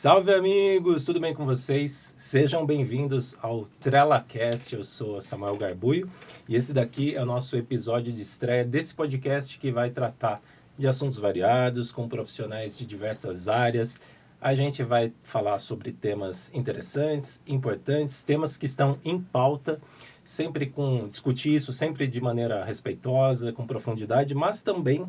Salve amigos, tudo bem com vocês? Sejam bem-vindos ao TrelaCast, eu sou Samuel Garbuio e esse daqui é o nosso episódio de estreia desse podcast que vai tratar de assuntos variados, com profissionais de diversas áreas. A gente vai falar sobre temas interessantes, importantes, temas que estão em pauta, sempre discutir isso sempre de maneira respeitosa, com profundidade, mas também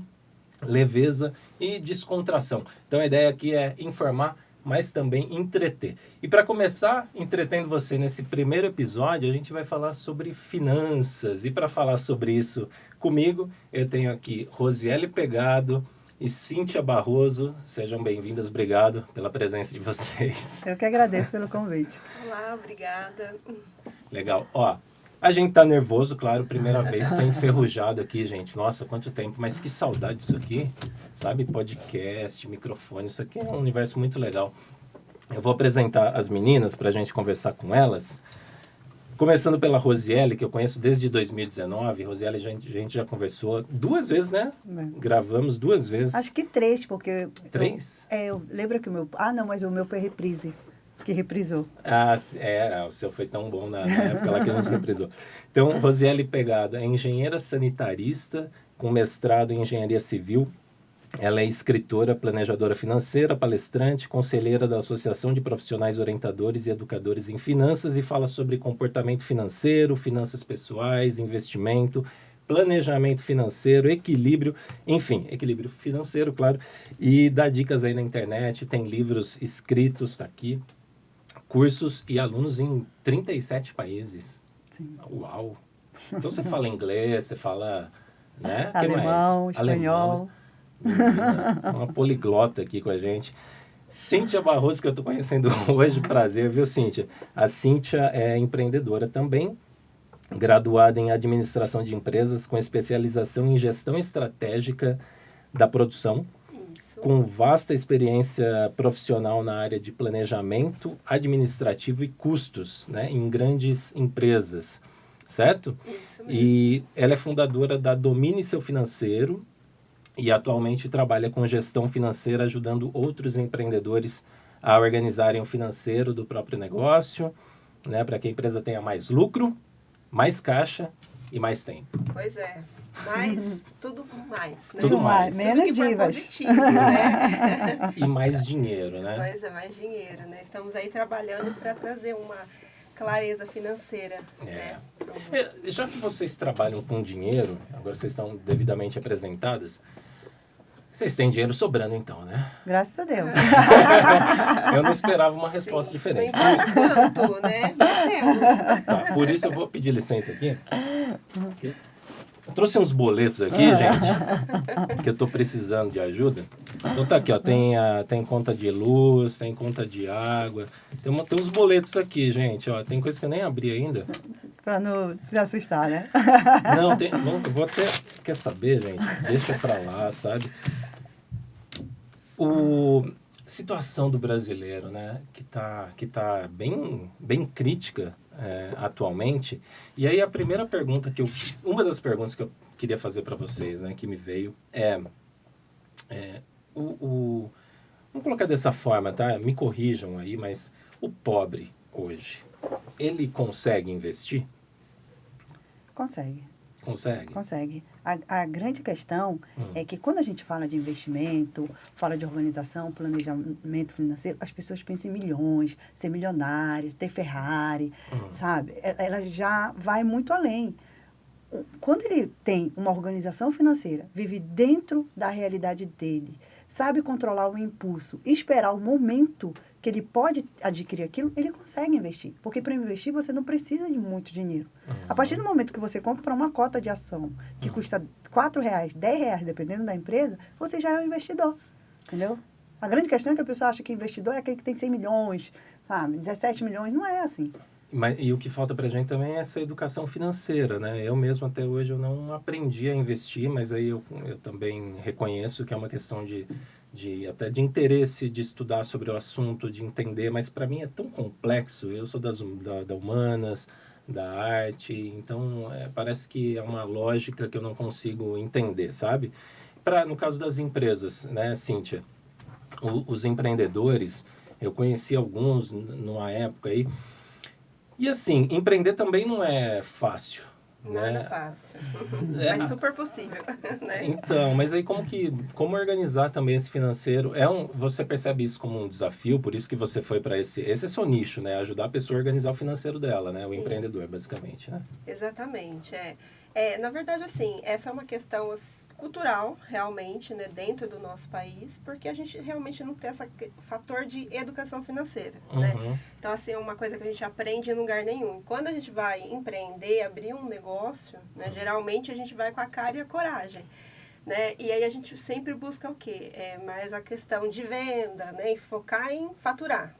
leveza e descontração. Então a ideia aqui é informar, mas também entreter. E para começar entretendo você nesse primeiro episódio, a gente vai falar sobre finanças. E para falar sobre isso comigo, eu tenho aqui Rosiele Pegado e Cíntia Barroso. Sejam bem-vindas, obrigado pela presença de vocês. Eu que agradeço pelo convite. Olá, obrigada. Legal. Ó, a gente tá nervoso, claro, primeira vez, tô enferrujado aqui, gente. Nossa, quanto tempo, mas que saudade disso aqui, sabe? Podcast, microfone, isso aqui é um universo muito legal. Eu vou apresentar as meninas pra gente conversar com elas. Começando pela Rosiele, que eu conheço desde 2019. Rosiele, a gente já conversou 2 vezes, né? Gravamos 2 vezes. Acho que 3, porque... 3? Eu lembro que o meu... Ah, não, mas o meu foi reprise. Que reprisou. O seu foi tão bom na época lá que a gente reprisou. Então, Rosiele Pegado é engenheira sanitarista com mestrado em engenharia civil. Ela é escritora, planejadora financeira, palestrante, conselheira da Associação de Profissionais Orientadores e Educadores em Finanças e fala sobre comportamento financeiro, finanças pessoais, investimento, planejamento financeiro, equilíbrio, enfim, equilíbrio financeiro, claro, e dá dicas aí na internet, tem livros escritos, tá aqui, cursos e alunos em 37 países. Sim. Uau! Então você fala inglês, você fala, né? Alemão, espanhol. Uma poliglota aqui com a gente. Cíntia Barroso, que eu estou conhecendo hoje, prazer, viu, Cíntia? A Cíntia é empreendedora também, graduada em administração de empresas com especialização em gestão estratégica da produção, com vasta experiência profissional na área de planejamento administrativo e custos, né, em grandes empresas, certo? Isso mesmo. E ela é fundadora da Domine Seu Financeiro e atualmente trabalha com gestão financeira, ajudando outros empreendedores a organizarem o financeiro do próprio negócio, né, para que a empresa tenha mais lucro, mais caixa e mais tempo. Pois é. Mas tudo mais, né? Tudo mais. Menos Tudo que for divas. positivo, né? E mais dinheiro, né? Pois é, mais dinheiro, né? Estamos aí trabalhando para trazer uma clareza financeira, né? Já que vocês trabalham com dinheiro, agora vocês estão devidamente apresentadas, vocês têm dinheiro sobrando então, né? Graças a Deus. Eu não esperava uma resposta diferente. Não importa quanto, né? Nós temos. Tá, por isso eu vou pedir licença aqui. Eu trouxe uns boletos aqui, gente, que eu tô precisando de ajuda. Então tá aqui, ó, tem conta de luz, tem conta de água, tem uns boletos aqui, gente, ó, tem coisa que eu nem abri ainda. Pra não se assustar, né? Não, eu vou até, quer saber, gente, deixa pra lá, sabe? Situação do brasileiro, né, que tá bem crítica atualmente. E aí a primeira pergunta uma das perguntas que eu queria fazer para vocês, né, que me veio vamos colocar dessa forma, tá? Me corrijam aí, mas o pobre hoje, ele consegue investir? Consegue. Consegue? Consegue. A grande questão é que quando a gente fala de investimento, fala de organização, planejamento financeiro, as pessoas pensam em milhões, ser milionário, ter Ferrari, sabe? Ela já vai muito além. Quando ele tem uma organização financeira, vive dentro da realidade dele, sabe controlar o impulso, esperar o momento que ele pode adquirir aquilo, ele consegue investir. Porque para investir você não precisa de muito dinheiro. A partir do momento que você compra uma cota de ação que custa R$4, R$10, dependendo da empresa, você já é um investidor. Entendeu? A grande questão é que a pessoa acha que investidor é aquele que tem 100 milhões, sabe? 17 milhões, não é assim. E o que falta pra gente também é essa educação financeira, né? Eu mesmo até hoje eu não aprendi a investir, mas aí eu também reconheço que é uma questão até de interesse, de estudar sobre o assunto, de entender, mas para mim é tão complexo. Eu sou da humanas, da arte, então parece que é uma lógica que eu não consigo entender, sabe? No caso das empresas, né, Cíntia? Os empreendedores, Eu conheci alguns numa época aí. E assim, empreender também não é fácil. Nada né? fácil, É, mas super possível, né? então, mas aí como organizar também esse financeiro? Você percebe isso como um desafio, por isso que você foi para esse é seu nicho, né? Ajudar a pessoa a organizar o financeiro dela, né? O empreendedor, basicamente, né? Exatamente, na verdade, assim, essa é uma questão cultural, realmente, né, dentro do nosso país, porque a gente realmente não tem esse fator de educação financeira, né? Então, assim, é uma coisa que a gente aprende em lugar nenhum. Quando a gente vai empreender, abrir um negócio, né, geralmente a gente vai com a cara e a coragem, né? E aí a gente sempre busca o quê? Mais a questão de venda, né, e focar em faturar.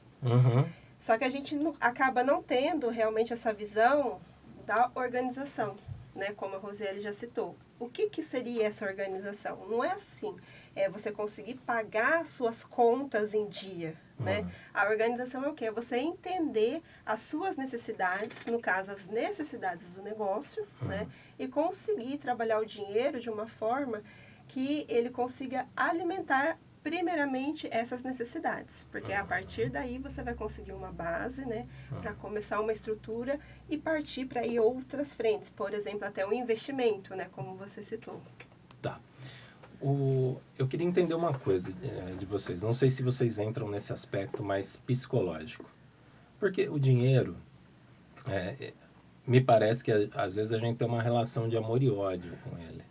Só que a gente acaba não tendo realmente essa visão da organização, né? Como a Rosiele já citou. O que seria essa organização? Não é assim. É você conseguir pagar suas contas em dia, né? A organização é o quê? É você entender as suas necessidades, no caso, as necessidades do negócio, né? E conseguir trabalhar o dinheiro de uma forma que ele consiga alimentar primeiramente essas necessidades, porque a partir daí você vai conseguir uma base, né, para começar uma estrutura e partir para ir outras frentes, por exemplo, até um investimento, né, como você citou. Tá. Eu queria entender uma coisa de vocês, não sei se vocês entram nesse aspecto mais psicológico, porque o dinheiro, me parece que às vezes a gente tem uma relação de amor e ódio com ele.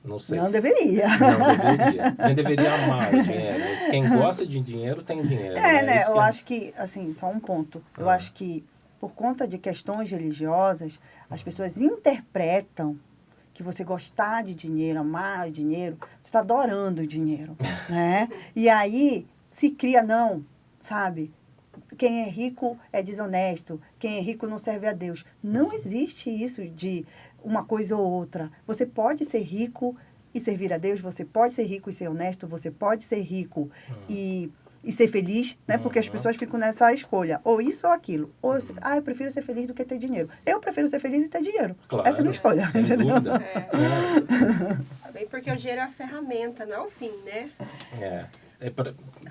Não sei. Não deveria. Não deveria. A gente deveria amar o dinheiro. Mas quem gosta de dinheiro tem dinheiro. Né? Eu acho que, assim, só um ponto. Eu acho que, por conta de questões religiosas, as pessoas interpretam que você gostar de dinheiro, amar o dinheiro, você está adorando o dinheiro, né? E aí se cria, não, sabe? Quem é rico é desonesto, quem é rico não serve a Deus. Não existe isso de uma coisa ou outra. Você pode ser rico e servir a Deus, você pode ser rico e ser honesto, você pode ser rico e ser feliz, né? Porque as pessoas ficam nessa escolha, ou isso ou aquilo. Ou eu prefiro ser feliz do que ter dinheiro. Eu prefiro ser feliz e ter dinheiro. Claro, essa é a minha escolha. Sem dúvida. Também porque o dinheiro é a ferramenta, não é o fim, né?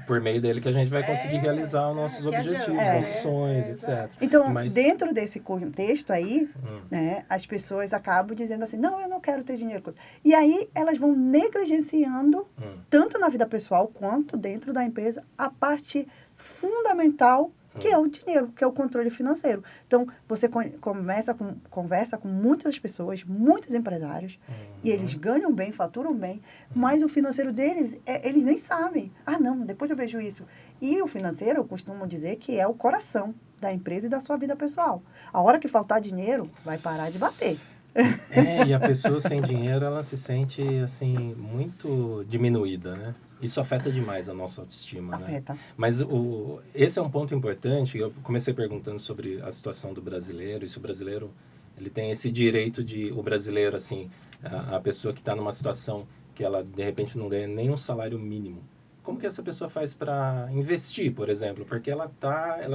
Por meio dele que a gente vai conseguir realizar os nossos objetivos, nossos sonhos, etc. Então, dentro desse contexto aí, né, as pessoas acabam dizendo assim, não, eu não quero ter dinheiro. E aí, elas vão negligenciando, tanto na vida pessoal quanto dentro da empresa, a parte fundamental que é o dinheiro, que é o controle financeiro. Então, você conversa com muitas pessoas, muitos empresários, e eles ganham bem, faturam bem, mas o financeiro deles, eles nem sabem. Ah, não, depois eu vejo isso. E o financeiro, eu costumo dizer que é o coração da empresa e da sua vida pessoal. A hora que faltar dinheiro, vai parar de bater. E a pessoa sem dinheiro, ela se sente, assim, muito diminuída, né? Isso afeta demais a nossa autoestima, Afeta. Né? Mas esse é um ponto importante. Eu comecei perguntando sobre a situação do brasileiro, e se o brasileiro ele tem esse direito o brasileiro, assim, a pessoa que está numa situação que ela, de repente, não ganha nem um salário mínimo. Como que essa pessoa faz para investir, por exemplo? Porque ela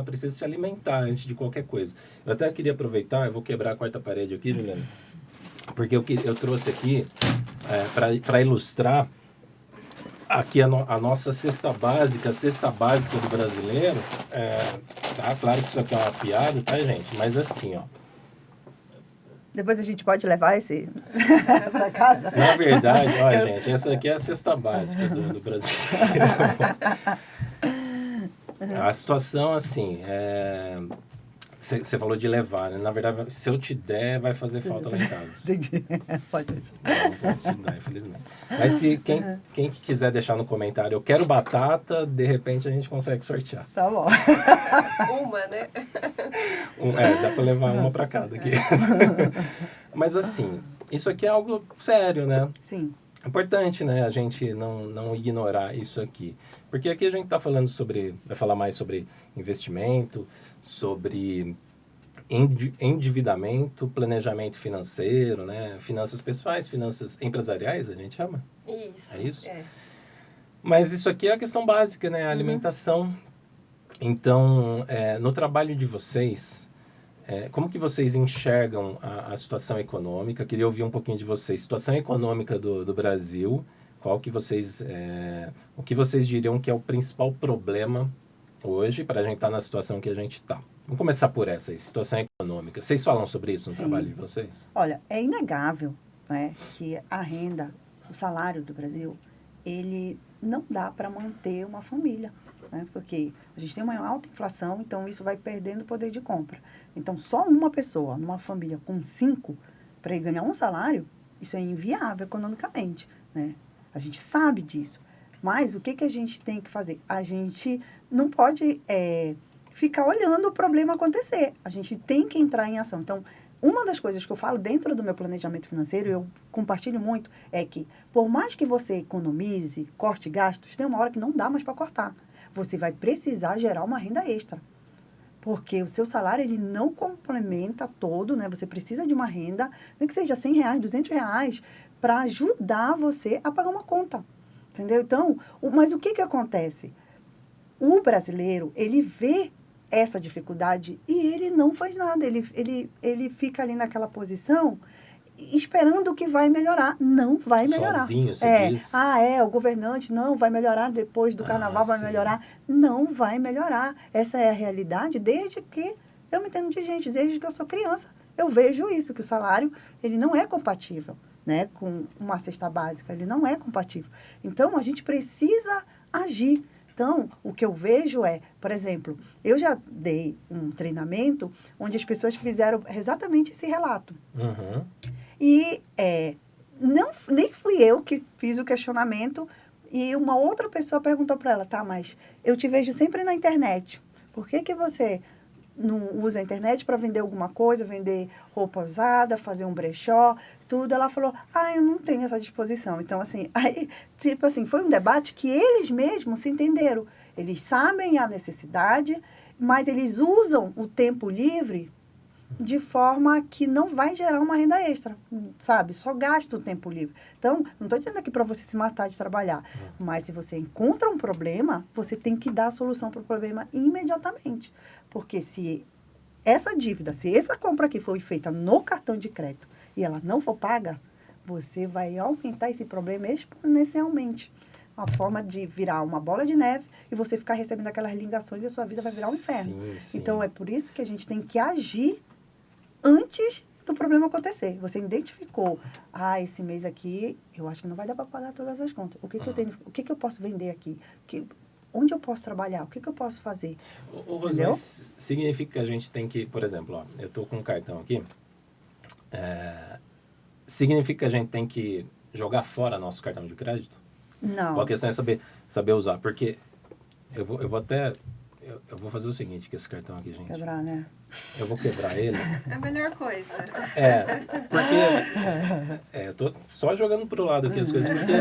precisa se alimentar antes de qualquer coisa. Eu até queria aproveitar, eu vou quebrar a quarta parede aqui, Juliana, porque eu trouxe aqui, para ilustrar, aqui a nossa cesta básica do brasileiro, tá? Claro que isso aqui é uma piada, tá, gente? Mas assim, ó. Depois a gente pode levar esse para casa? Na verdade, ó, gente, essa aqui é a cesta básica do brasileiro. A situação, assim, você falou de levar, né? Na verdade, se eu te der, vai fazer falta lá em casa. Entendi. Pode deixar. Não posso te dar, infelizmente. Mas se quem quiser deixar no comentário, eu quero batata, de repente a gente consegue sortear. Tá bom. Uma, né? Dá para levar uma para cada aqui. Mas assim, isso aqui é algo sério, né? Sim. Importante, né? A gente não ignorar isso aqui. Porque aqui a gente está falando vai falar mais sobre investimento, sobre endividamento, planejamento financeiro, né? Finanças pessoais, finanças empresariais, a gente chama? Isso. É isso? Mas isso aqui é a questão básica, né? A alimentação. Então, no trabalho de vocês, como que vocês enxergam a situação econômica? Queria ouvir um pouquinho de vocês. Situação econômica do Brasil, o que vocês diriam que é o principal problema hoje para a gente estar na situação que a gente está? Vamos começar por essa aí, situação econômica. Vocês falam sobre isso no Sim. trabalho de vocês? Olha, é inegável, né, que a renda, o salário do Brasil, ele não dá para manter uma família, né? Porque a gente tem uma alta inflação, então isso vai perdendo o poder de compra. Então, só uma pessoa, numa família com 5, para ele ganhar um salário, isso é inviável economicamente, né? A gente sabe disso. Mas o que a gente tem que fazer? A gente não pode ficar olhando o problema acontecer. A gente tem que entrar em ação. Então, uma das coisas que eu falo dentro do meu planejamento financeiro, eu compartilho muito, é que por mais que você economize, corte gastos, tem uma hora que não dá mais para cortar. Você vai precisar gerar uma renda extra. Porque o seu salário, ele não complementa todo, né? Você precisa de uma renda, nem que seja R$100, R$200, para ajudar você a pagar uma conta. Entendeu? Então, mas o que acontece? O brasileiro, ele vê essa dificuldade e ele não faz nada. Ele fica ali naquela posição esperando que vai melhorar. Não vai melhorar. Sozinho, você diz? O governante não vai melhorar depois do carnaval, vai sim. melhorar. Não vai melhorar. Essa é a realidade desde que eu me entendo de gente, desde que eu sou criança. Eu vejo isso, que o salário, ele não é compatível, né, com uma cesta básica. Ele não é compatível. Então, a gente precisa agir. Então, o que eu vejo é, por exemplo, eu já dei um treinamento onde as pessoas fizeram exatamente esse relato. Uhum. E nem fui eu que fiz o questionamento e uma outra pessoa perguntou para ela, tá, mas eu te vejo sempre na internet. Por que você não usa a internet para vender alguma coisa, vender roupa usada, fazer um brechó, tudo? Ela falou, eu não tenho essa disposição. Então, assim, foi um debate que eles mesmos se entenderam. Eles sabem a necessidade, mas eles usam o tempo livre de forma que não vai gerar uma renda extra, sabe? Só gasta o tempo livre. Então, não estou dizendo aqui para você se matar de trabalhar, mas se você encontra um problema, você tem que dar a solução para o problema imediatamente. Porque se essa dívida, se essa compra aqui foi feita no cartão de crédito e ela não for paga, você vai aumentar esse problema exponencialmente. Uma forma de virar uma bola de neve e você ficar recebendo aquelas ligações e a sua vida vai virar um inferno. Sim. Então, é por isso que a gente tem que agir antes do problema acontecer. Você identificou, esse mês aqui, eu acho que não vai dar para pagar todas as contas. O que eu tenho, o que eu posso vender aqui? Onde eu posso trabalhar? O que eu posso fazer? Entendeu? Significa que a gente tem que, por exemplo, eu estou com um cartão aqui, significa que a gente tem que jogar fora nosso cartão de crédito? Não. A questão é saber usar, porque eu vou fazer o seguinte com esse cartão aqui, gente. Quebrar, né? Eu vou quebrar ele. É a melhor coisa. Porque eu tô só jogando pro lado aqui as coisas, porque,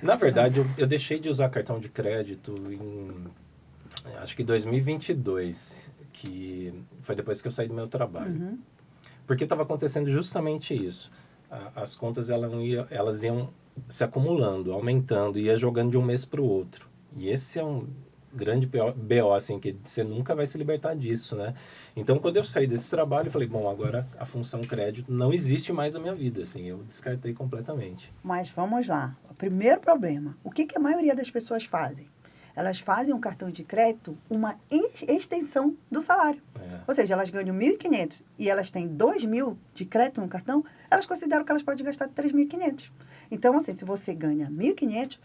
na verdade, eu deixei de usar cartão de crédito em, acho que 2022, que foi depois que eu saí do meu trabalho. Uhum. Porque estava acontecendo justamente isso. As contas elas iam se acumulando, aumentando, ia jogando de um mês para o outro. E esse é um grande BO, assim, que você nunca vai se libertar disso, né? Então, quando eu saí desse trabalho, eu falei, bom, agora a função crédito não existe mais na minha vida, assim, eu descartei completamente. Mas vamos lá. O primeiro problema, o que a maioria das pessoas fazem? Elas fazem um cartão de crédito uma extensão do salário. Ou seja, elas ganham 1.500 e elas têm 2.000 de crédito no cartão, elas consideram que elas podem gastar 3.500. Então, assim, se você ganha 1.500,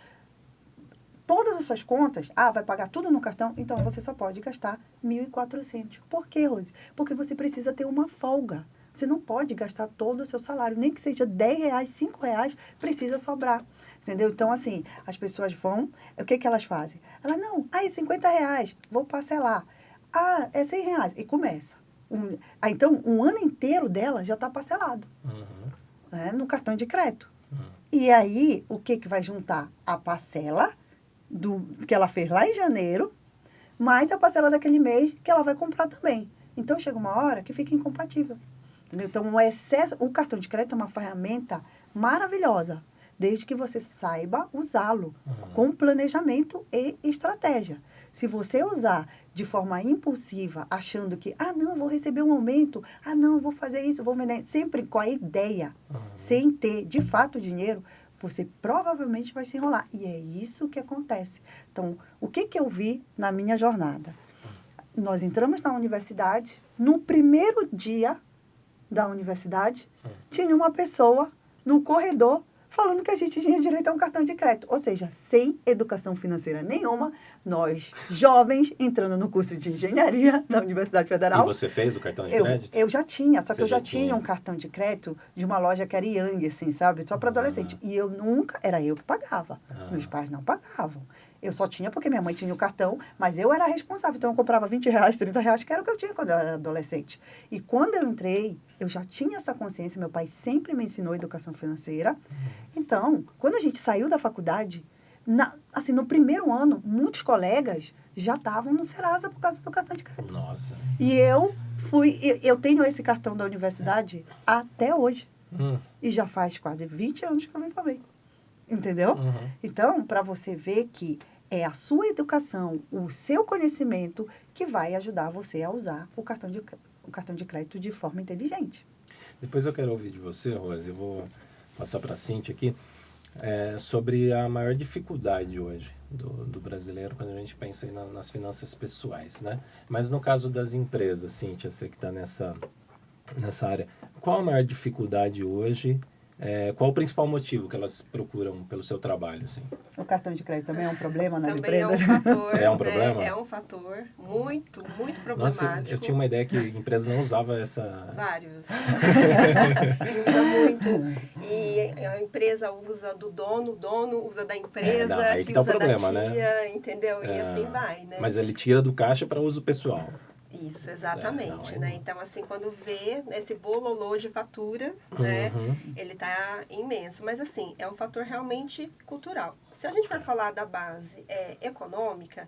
todas as suas contas, vai pagar tudo no cartão, então você só pode gastar 1.400. Por quê, Rose? Porque você precisa ter uma folga. Você não pode gastar todo o seu salário, nem que seja R$10, R$5, precisa sobrar. Entendeu? Então, assim, as pessoas vão... O que elas fazem? Elas, não, R$50, vou parcelar. É R$100. E começa. Então, um ano inteiro dela já está parcelado. Né, no cartão de crédito. E aí, o que vai juntar? A parcela que ela fez lá em janeiro, mais a parcela daquele mês que ela vai comprar também. Então, chega uma hora que fica incompatível. Entendeu? Então, o cartão de crédito é uma ferramenta maravilhosa, desde que você saiba usá-lo com planejamento e estratégia. Se você usar de forma impulsiva, achando que, não, vou receber um aumento, não, vou fazer isso, vou vender, sempre com a ideia, sem ter, de fato, o dinheiro, você provavelmente vai se enrolar. E é isso que acontece. Então, o que eu vi na minha jornada? Nós entramos na universidade, no primeiro dia da universidade, tinha uma pessoa no corredor falando que a gente tinha direito a um cartão de crédito. Ou seja, sem educação financeira nenhuma, nós, jovens, entrando no curso de engenharia da Universidade Federal. E você fez o cartão de crédito? Eu já tinha, só que eu já tinha tinha um cartão de crédito de uma loja que era Yang, assim, sabe? Só para adolescente. E eu nunca, era eu que pagava. Meus pais não pagavam. Eu só tinha porque minha mãe tinha o cartão, mas eu era responsável. Então, eu comprava R$20, R$30, que era o que eu tinha quando eu era adolescente. E quando eu entrei, eu já tinha essa consciência. Meu pai sempre me ensinou educação financeira. Então, quando a gente saiu da faculdade, assim, no primeiro ano, muitos colegas já estavam no Serasa por causa do cartão de crédito. Nossa. E eu tenho esse cartão da universidade até hoje. E já faz quase 20 anos que eu me formei. Entendeu? Então, para você ver que é a sua educação, o seu conhecimento que vai ajudar você a usar o cartão de crédito de forma inteligente. Depois eu quero ouvir de você, Rose, eu vou passar para a Cíntia aqui, sobre a maior dificuldade hoje do brasileiro quando a gente pensa aí nas finanças pessoais, né? Mas no caso das empresas, Cíntia, você que está nessa área, qual a maior dificuldade hoje? Qual o principal motivo que elas procuram pelo seu trabalho, assim? O cartão de crédito também é um problema nas também empresas? É um fator. É um problema? É um fator muito problemático. Nossa, eu tinha uma ideia que a empresa não usava essa... Vários. Usa muito. E a empresa usa do dono, o dono usa da empresa, aí que tá usa o problema, da tia, né? entendeu? E assim vai, né? Mas ele tira do caixa para uso pessoal. Isso, exatamente, não, né? Então, assim, quando vê esse bololô de fatura, né? Ele tá imenso. Mas, assim, é um fator realmente cultural. Se a gente for falar da base econômica,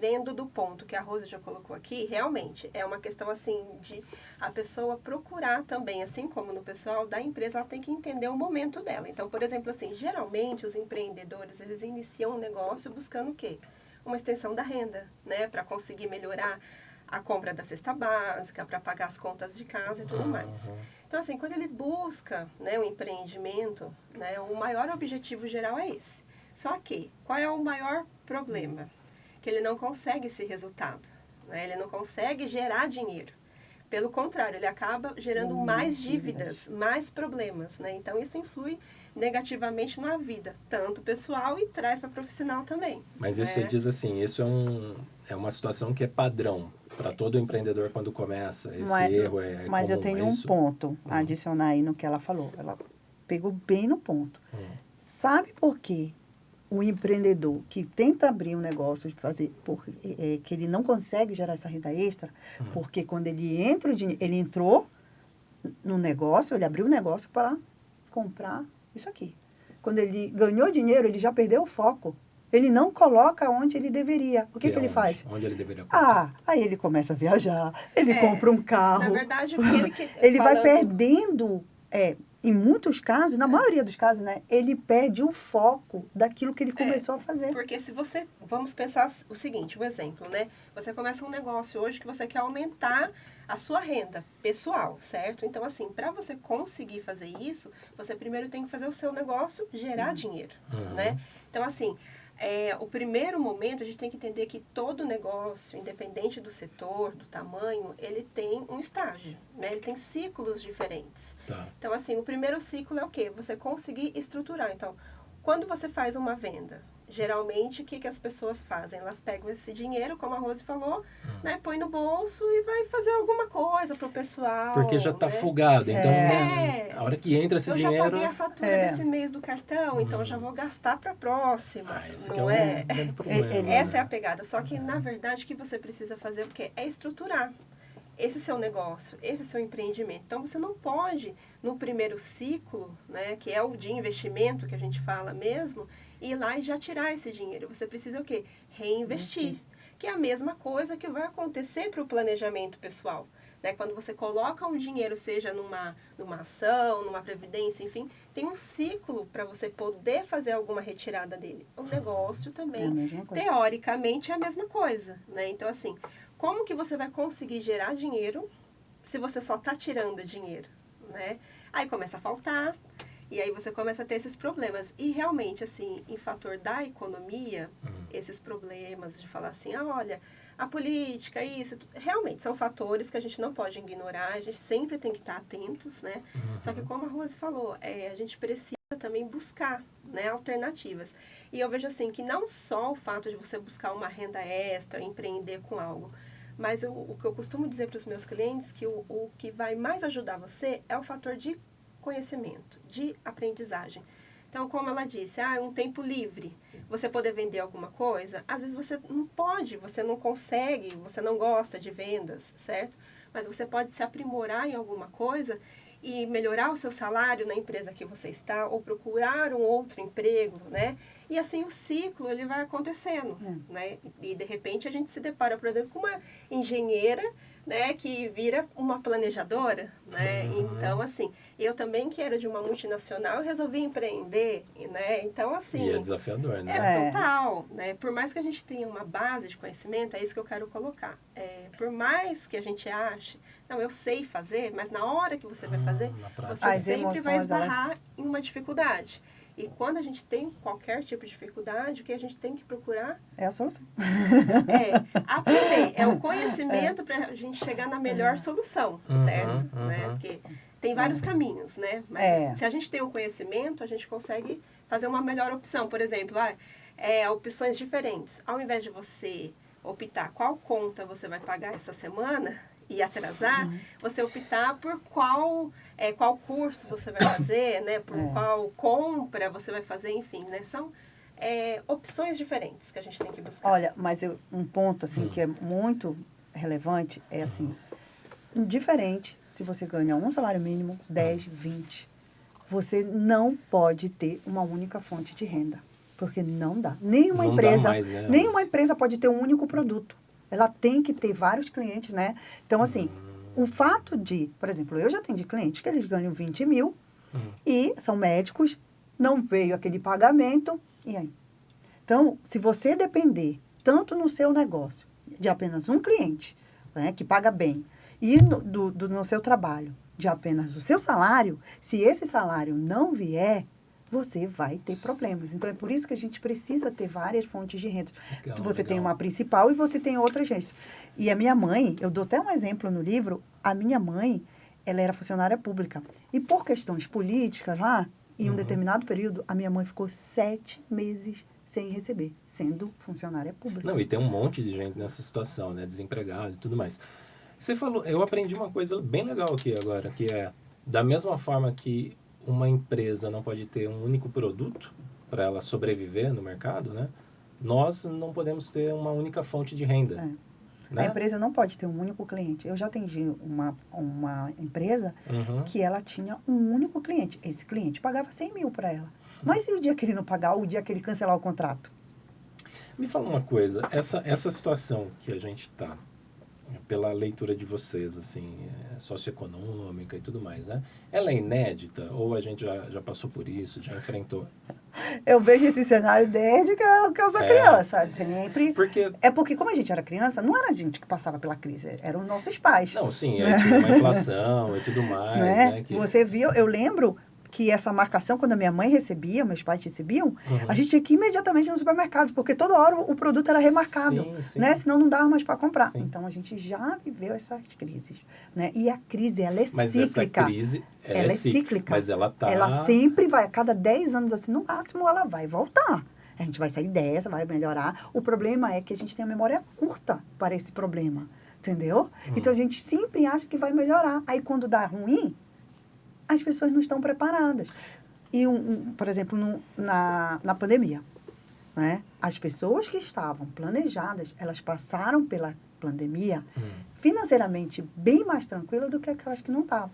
vendo do ponto que a Rose já colocou aqui, realmente é uma questão, assim, de a pessoa procurar também, assim como no pessoal da empresa, ela tem que entender o momento dela. Então, por exemplo, assim, geralmente os empreendedores, eles iniciam um negócio buscando o quê? Uma extensão da renda, né? Para conseguir melhorar a compra da cesta básica, para pagar as contas de casa e tudo mais. Então, assim, quando ele busca, né, o empreendimento, né, o maior objetivo geral é esse. Só que, qual é o maior problema? Que ele não consegue esse resultado, né? Ele não consegue gerar dinheiro. Pelo contrário, ele acaba gerando mais dívidas, mais problemas, né? Então, isso influi negativamente na vida, tanto pessoal e traz para profissional também. Mas isso você diz assim, isso é uma situação que é padrão para todo empreendedor quando começa, erro é comum. Mas eu tenho um ponto a adicionar aí no que ela falou. Ela pegou bem no ponto. Sabe por quê? O empreendedor que tenta abrir um negócio, que ele não consegue gerar essa renda extra, porque quando ele entra o dinheiro, ele entrou no negócio, ele abriu o negócio para comprar isso aqui. Quando ele ganhou dinheiro, ele já perdeu o foco. Ele não coloca onde ele deveria. O que ele faz? Onde ele deveria colocar? Aí ele começa a viajar, ele compra um carro. Na verdade, o que ele vai perdendo, em muitos casos, na maioria dos casos, né, ele perde o foco daquilo que ele começou a fazer. Porque se você, vamos pensar o seguinte, um exemplo, né? Você começa um negócio hoje que você quer aumentar a sua renda pessoal, certo? Então, assim, para você conseguir fazer isso, você primeiro tem que fazer o seu negócio gerar dinheiro, né? Então, assim, o primeiro momento, a gente tem que entender que todo negócio, independente do setor, do tamanho, ele tem um estágio, né? Ele tem ciclos diferentes. Tá. Então, assim, o primeiro ciclo é o quê? Você conseguir estruturar. Então, quando você faz uma venda, geralmente, o que as pessoas fazem? Elas pegam esse dinheiro, como a Rose falou, né? Põe no bolso e vai fazer alguma coisa pro pessoal. Porque já está folgado. Então, a hora que entra esse dinheiro... Eu já paguei a fatura desse mês do cartão, então eu já vou gastar para a próxima. Esse não é um problema. Essa é a pegada. Só que, na verdade, o que você precisa fazer o quê? É estruturar esse seu negócio, esse seu empreendimento. Então, você não pode, no primeiro ciclo, né, que é o de investimento que a gente fala mesmo, ir lá e já tirar esse dinheiro. Você precisa o quê? Reinvestir. Que é a mesma coisa que vai acontecer para o planejamento pessoal. Né? Quando você coloca um dinheiro, seja numa ação, numa previdência, enfim, tem um ciclo para você poder fazer alguma retirada dele. O negócio também, teoricamente, é a mesma coisa. Né? Então, assim, como que você vai conseguir gerar dinheiro se você só está tirando dinheiro? Né? Aí começa a faltar. E aí você começa a ter esses problemas. E realmente, assim, em fator da economia, esses problemas de falar assim, olha, a política, isso, realmente são fatores que a gente não pode ignorar, a gente sempre tem que estar atentos, né? Só que como a Rose falou, a gente precisa também buscar, né, alternativas. E eu vejo assim que não só o fato de você buscar uma renda extra, empreender com algo, mas o que eu costumo dizer para os meus clientes que o que vai mais ajudar você é o fator de conhecimento, de aprendizagem. Então, como ela disse, um tempo livre, você poder vender alguma coisa, às vezes você não pode, você não consegue, você não gosta de vendas, certo? Mas você pode se aprimorar em alguma coisa e melhorar o seu salário na empresa que você está, ou procurar um outro emprego, né? E assim o ciclo ele vai acontecendo, né? E de repente a gente se depara, por exemplo, com uma engenheira, né, que vira uma planejadora, né? Então, assim, eu também que era de uma multinacional, eu resolvi empreender, né? Então, assim... E é desafiador, né? É total, né? Por mais que a gente tenha uma base de conhecimento, é isso que eu quero colocar. Por mais que a gente ache, não, eu sei fazer, mas na hora que você vai fazer, você sempre vai esbarrar em uma dificuldade. E quando a gente tem qualquer tipo de dificuldade, o que a gente tem que procurar... É a solução. Aprender. É o conhecimento para a gente chegar na melhor solução, certo? Né? Porque tem vários caminhos, né? Mas se a gente tem o conhecimento, a gente consegue fazer uma melhor opção. Por exemplo, opções diferentes. Ao invés de você optar qual conta você vai pagar essa semana e atrasar, você optar por qual curso você vai fazer, né? Por qual compra você vai fazer, enfim, né? São opções diferentes que a gente tem que buscar. Olha, mas um ponto, assim, que é muito relevante é, assim, indiferente se você ganha um salário mínimo, 10, 20, você não pode ter uma única fonte de renda, porque não dá. Nenhuma empresa pode ter um único produto. Ela tem que ter vários clientes, né? Então, assim, o fato de, por exemplo, eu já atendi clientes que eles ganham 20 mil e são médicos, não veio aquele pagamento, e aí? Então, se você depender tanto no seu negócio de apenas um cliente, né, que paga bem, e no seu trabalho de apenas o seu salário, se esse salário não vier, você vai ter problemas. Então, é por isso que a gente precisa ter várias fontes de renda. Você tem uma principal e você tem outras rendas. E a minha mãe, eu dou até um exemplo no livro, a minha mãe, ela era funcionária pública. E por questões políticas lá, em um determinado período, a minha mãe ficou 7 meses sem receber, sendo funcionária pública. Não, e tem um monte de gente nessa situação, né? Desempregado e tudo mais. Você falou, eu aprendi uma coisa bem legal aqui agora, que é, da mesma forma que uma empresa não pode ter um único produto para ela sobreviver no mercado, né? Nós não podemos ter uma única fonte de renda. Né? A empresa não pode ter um único cliente. Eu já atendi uma empresa que ela tinha um único cliente. Esse cliente pagava 100 mil para ela. Mas e o dia que ele não pagar, o dia que ele cancelar o contrato? Me fala uma coisa, essa situação que a gente está, pela leitura de vocês, assim, socioeconômica e tudo mais, né? Ela é inédita ou a gente já passou por isso, já enfrentou? Eu vejo esse cenário desde que eu sou criança, sempre. Porque como a gente era criança, não era a gente que passava pela crise, eram nossos pais. Não, sim, aí tinha uma inflação e tudo mais, né? Você viu, eu lembro que essa marcação, quando a minha mãe recebia, meus pais recebiam, a gente tinha que ir imediatamente no supermercado, porque toda hora o produto era remarcado, né? Senão não dava mais para comprar. Sim. Então, a gente já viveu essas crises, né? E a crise, ela é cíclica. Essa crise, ela é cíclica. Mas ela tá... Ela sempre vai, a cada 10 anos, assim, no máximo, ela vai voltar. A gente vai sair dessa, vai melhorar. O problema é que a gente tem a memória curta para esse problema, entendeu? Então, a gente sempre acha que vai melhorar. Aí, quando dá ruim, as pessoas não estão preparadas. E, por exemplo, na pandemia, né? As pessoas que estavam planejadas, elas passaram pela pandemia financeiramente bem mais tranquilas do que aquelas que não estavam.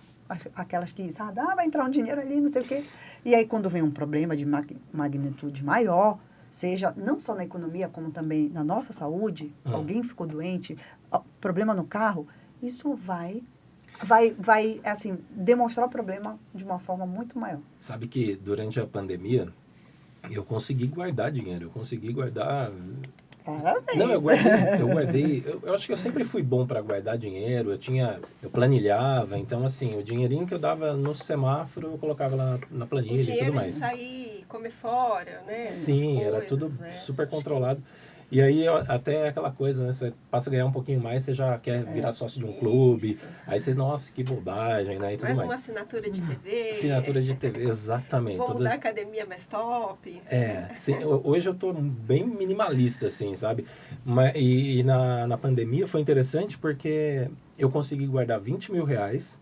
Aquelas que, sabe, vai entrar um dinheiro ali, não sei o quê. E aí, quando vem um problema de magnitude maior, seja não só na economia, como também na nossa saúde, alguém ficou doente, problema no carro, isso vai assim, demonstrar o problema de uma forma muito maior. Sabe que durante a pandemia, eu consegui guardar dinheiro. Eu consegui guardar Parabéns. Não, eu acho que eu sempre fui bom para guardar dinheiro, eu planilhava, então assim, o dinheirinho que eu dava no semáforo, eu colocava lá na planilha e tudo mais. O dinheiro de sair, comer fora, né? Sim, era tudo super controlado. E aí, até aquela coisa, né? Você passa a ganhar um pouquinho mais, você já quer virar sócio de um clube. Isso. Aí você, nossa, que bobagem, né? E tudo Mais mais. uma assinatura de TV. Assinatura de TV, exatamente. Vou mudar a academia mais top. Sim, hoje eu tô bem minimalista, assim, sabe? E na pandemia foi interessante porque eu consegui guardar 20 mil reais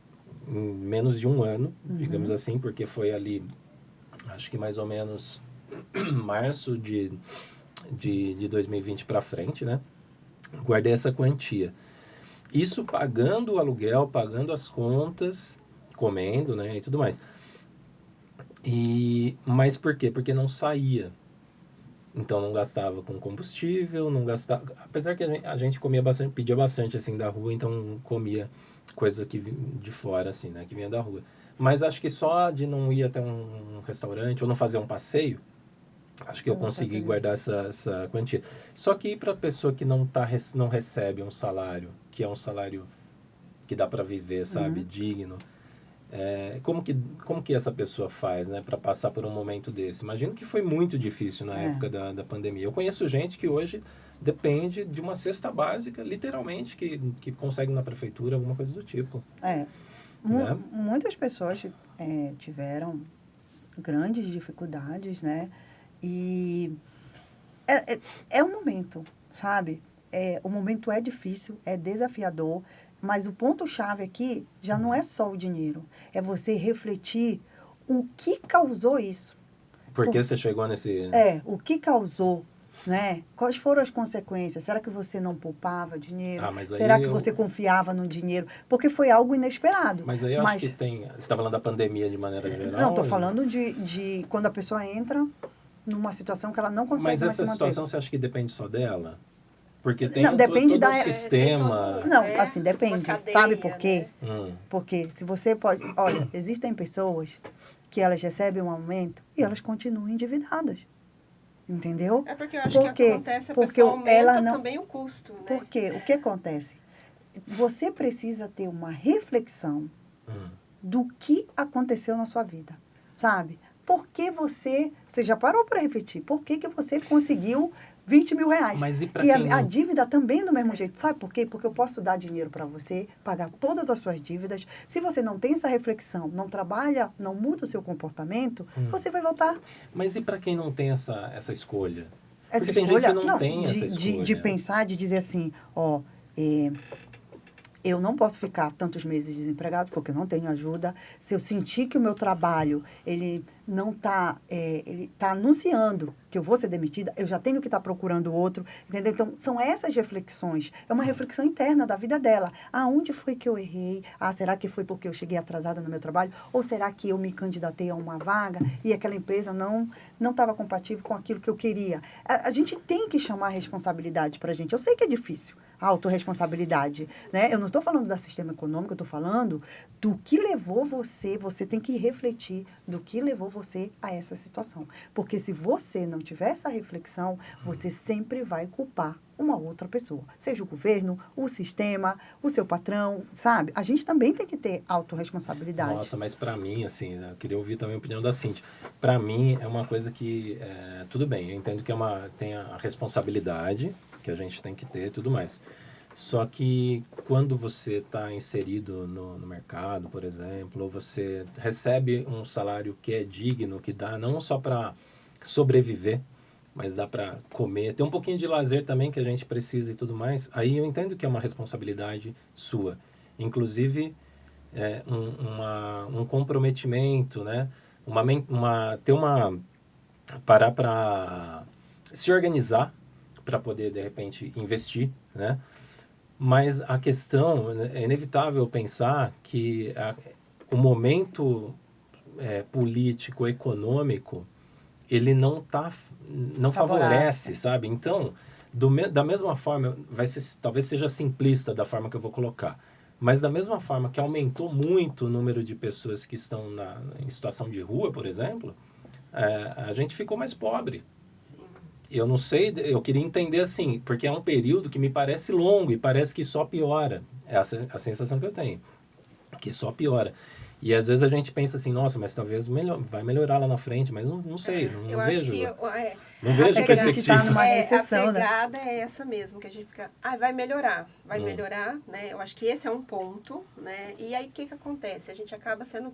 em menos de um ano, digamos assim, porque foi ali, acho que mais ou menos março de 2020 para frente, né? Guardei essa quantia. Isso pagando o aluguel, pagando as contas, comendo, né? E tudo mais. Mas por quê? Porque não saía. Então não gastava com combustível, não gastava... Apesar que a gente comia bastante, pedia bastante assim da rua, então comia coisa que vinha de fora, assim, né? Que vinha da rua. Mas acho que só de não ir até um restaurante ou não fazer um passeio, acho que eu consegui guardar essa quantia. Só que para a pessoa que não recebe um salário, que é um salário que dá para viver, sabe, digno, como que essa pessoa faz, né, para passar por um momento desse? Imagino que foi muito difícil na época da pandemia. Eu conheço gente que hoje depende de uma cesta básica, literalmente, que consegue na prefeitura, alguma coisa do tipo. Né? Muitas pessoas tiveram grandes dificuldades, né? E é um momento, sabe? O momento é difícil, é desafiador, mas o ponto-chave aqui já não é só o dinheiro. É você refletir o que causou isso. Por que você chegou nesse... o que causou, né? Quais foram as consequências? Será que você não poupava dinheiro? Será que você confiava no dinheiro? Porque foi algo inesperado. Mas aí eu acho que tem... Você está falando da pandemia de maneira geral? Não, estou falando de quando a pessoa entra numa situação que ela não consegue mais se manter. Mas essa situação você acha que depende só dela? Porque tem depende todo o sistema... assim, depende. Cadeia, sabe por quê? Né? Porque se você pode... Olha, existem pessoas que elas recebem um aumento e elas continuam endividadas. Entendeu? É porque eu acho que acontece, a pessoa aumenta também o custo, né? Porque o que acontece? Você precisa ter uma reflexão do que aconteceu na sua vida, sabe? Por que você já parou para refletir? Por que você conseguiu 20 mil reais? Mas a dívida também do mesmo jeito. Sabe por quê? Porque eu posso dar dinheiro para você, pagar todas as suas dívidas. Se você não tem essa reflexão, não trabalha, não muda o seu comportamento, você vai voltar. Mas e para quem não tem essa escolha? Essa Porque escolha, tem gente que não tem essa escolha. De pensar, de dizer assim, eu não posso ficar tantos meses desempregado porque eu não tenho ajuda. Se eu sentir que o meu trabalho, ele não está, ele está anunciando que eu vou ser demitida, eu já tenho que estar procurando outro, entendeu? Então, são essas reflexões. É uma reflexão interna da vida dela. Aonde foi que eu errei? Será que foi porque eu cheguei atrasada no meu trabalho? Ou será que eu me candidatei a uma vaga e aquela empresa não estava compatível com aquilo que eu queria? A gente tem que chamar a responsabilidade para a gente. Eu sei que é difícil, a autorresponsabilidade, né? Eu não estou falando do sistema econômico, eu estou falando do que levou você tem que refletir do que levou você a essa situação. Porque se você não tiver essa reflexão, você sempre vai culpar uma outra pessoa. Seja o governo, o sistema, o seu patrão, sabe? A gente também tem que ter autorresponsabilidade. Nossa, mas para mim, assim, eu queria ouvir também a opinião da Cíntia. Para mim, é uma coisa que, tudo bem, eu entendo que tem a responsabilidade que a gente tem que ter e tudo mais. Só que quando você está inserido no mercado, por exemplo, ou você recebe um salário que é digno, que dá não só para sobreviver, mas dá para comer, tem um pouquinho de lazer também que a gente precisa e tudo mais, aí eu entendo que é uma responsabilidade sua. Inclusive, um comprometimento, né? Parar para se organizar, para poder, de repente, investir, né? Mas a questão, é inevitável pensar que o momento político, econômico, ele não favorece, sabe? Então, da mesma forma, talvez seja simplista da forma que eu vou colocar, mas da mesma forma que aumentou muito o número de pessoas que estão em situação de rua, por exemplo, a gente ficou mais pobre. eu não sei, eu queria entender assim, porque é um período que me parece longo e parece que só piora. É a sensação que eu tenho, que só piora. E às vezes a gente pensa assim, nossa, mas talvez vai melhorar lá na frente, mas não sei, não vejo. Não vejo Até que a gente perspectiva. está numa recessão, a pegada é essa mesmo, que a gente fica, vai melhorar, né? Eu acho que esse é um ponto, né? E aí o que acontece? A gente acaba sendo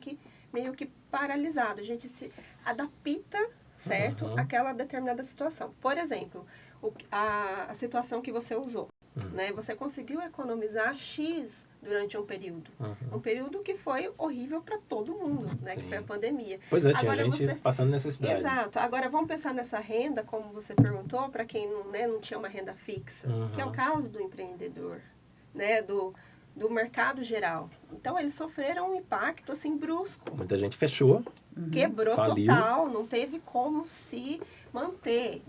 meio que paralisado, a gente se adapta, certo? Àquela determinada situação. Por exemplo, a situação que você usou, né? Você conseguiu economizar X durante um período. Um período que foi horrível para todo mundo, né? Sim. Que foi a pandemia. Pois é, tinha gente passando necessidade. Exato. Agora, vamos pensar nessa renda, como você perguntou, para quem não tinha uma renda fixa, que é o caso do empreendedor, né? Do mercado geral. Então, eles sofreram um impacto, assim, brusco. Muita gente fechou. Quebrou faliu. Total, não teve como se manter,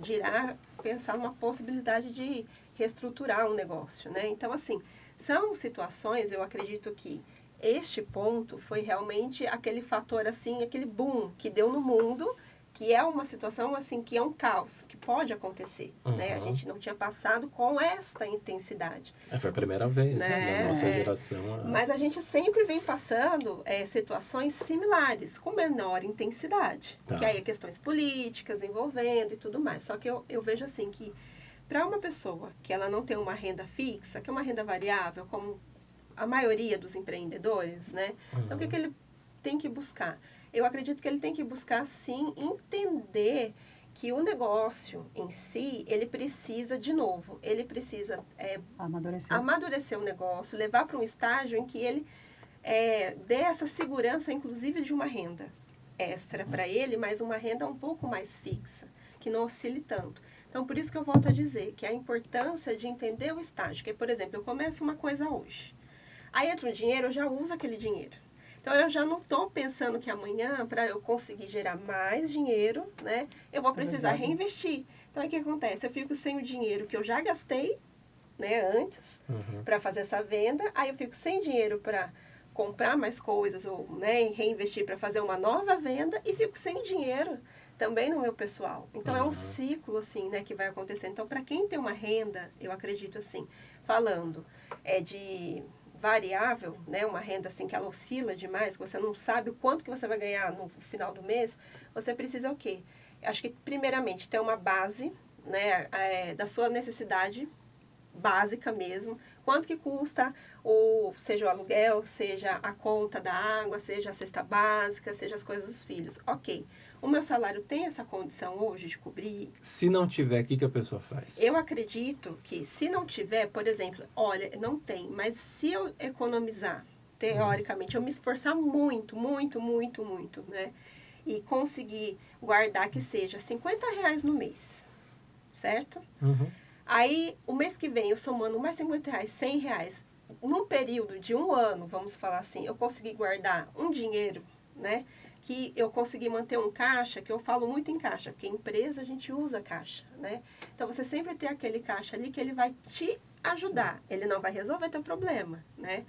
pensar numa possibilidade de reestruturar um negócio, né? Então, assim, são situações, eu acredito que este ponto foi realmente aquele fator, assim, aquele boom que deu no mundo, que é uma situação, assim, que é um caos, que pode acontecer, né? A gente não tinha passado com esta intensidade. Foi a primeira vez, né? Na nossa geração. Mas a gente sempre vem passando situações similares, com menor intensidade. Tá. Que aí é questões políticas envolvendo e tudo mais. Só que eu vejo, assim, que para uma pessoa que ela não tem uma renda fixa, que é uma renda variável, como a maioria dos empreendedores, né? Então, o que ele tem que buscar? Eu acredito que ele tem que buscar, sim, entender que o negócio em si, ele precisa, de novo, ele precisa amadurecer o negócio, levar para um estágio em que ele dê essa segurança, inclusive, de uma renda extra para ele, mas uma renda um pouco mais fixa, que não oscile tanto. Então, por isso que eu volto a dizer que a importância de entender o estágio, que, por exemplo, eu começo uma coisa hoje, aí entra um dinheiro, eu já uso aquele dinheiro. Então, eu já não estou pensando que amanhã, para eu conseguir gerar mais dinheiro, né, eu vou precisar reinvestir. Então, aí o que acontece? Eu fico sem o dinheiro que eu já gastei, né, antes, para fazer essa venda, aí eu fico sem dinheiro para comprar mais coisas ou, né, reinvestir para fazer uma nova venda e fico sem dinheiro também no meu pessoal. Então, é um ciclo, assim, né, que vai acontecer. Então, para quem tem uma renda, eu acredito, assim, falando de variável, né, uma renda, assim, que ela oscila demais, que você não sabe o quanto que você vai ganhar no final do mês, você precisa o quê? Acho que, primeiramente, ter uma base, né, da sua necessidade básica mesmo, quanto que custa, seja o aluguel, seja a conta da água, seja a cesta básica, seja as coisas dos filhos. Ok, o meu salário tem essa condição hoje de cobrir? Se não tiver, o que a pessoa faz? Eu acredito que se não tiver, por exemplo, olha, não tem, mas se eu economizar, teoricamente, eu me esforçar muito, muito, muito, muito, né? E conseguir guardar que seja R$50 no mês, certo? Aí, o mês que vem, eu somando mais R$50, R$100, num período de 1 ano, vamos falar assim, eu consegui guardar um dinheiro, né? Que eu consegui manter um caixa, que eu falo muito em caixa, porque em empresa a gente usa caixa, né? Então, você sempre tem aquele caixa ali que ele vai te ajudar. Ele não vai resolver teu problema, né?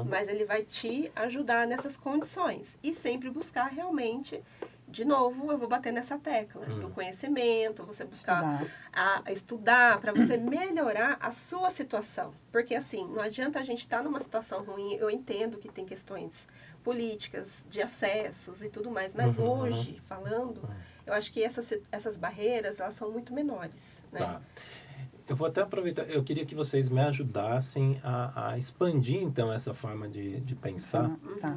Mas ele vai te ajudar nessas condições. E sempre buscar realmente... De novo, eu vou bater nessa tecla do conhecimento, você buscar estudar para você melhorar a sua situação. Porque, assim, não adianta a gente estar numa situação ruim. Eu entendo que tem questões políticas, de acessos e tudo mais. Mas hoje, falando, eu acho que essas barreiras, elas são muito menores, né? Tá. Eu vou até aproveitar, eu queria que vocês me ajudassem a expandir, então, essa forma de pensar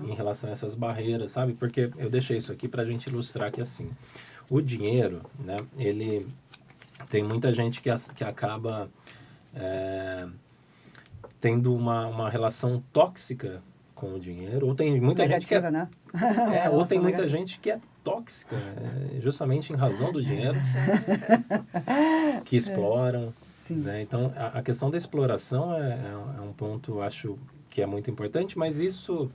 em relação a essas barreiras, sabe? Porque eu deixei isso aqui para a gente ilustrar que, assim, o dinheiro, né, ele tem muita gente que acaba tendo uma relação tóxica com o dinheiro, ou tem muita negativa, gente que né? ou tem muita gente que é tóxica, justamente em razão do dinheiro, que exploram. Né? Então, a questão da exploração é um ponto, acho, que é muito importante, mas isso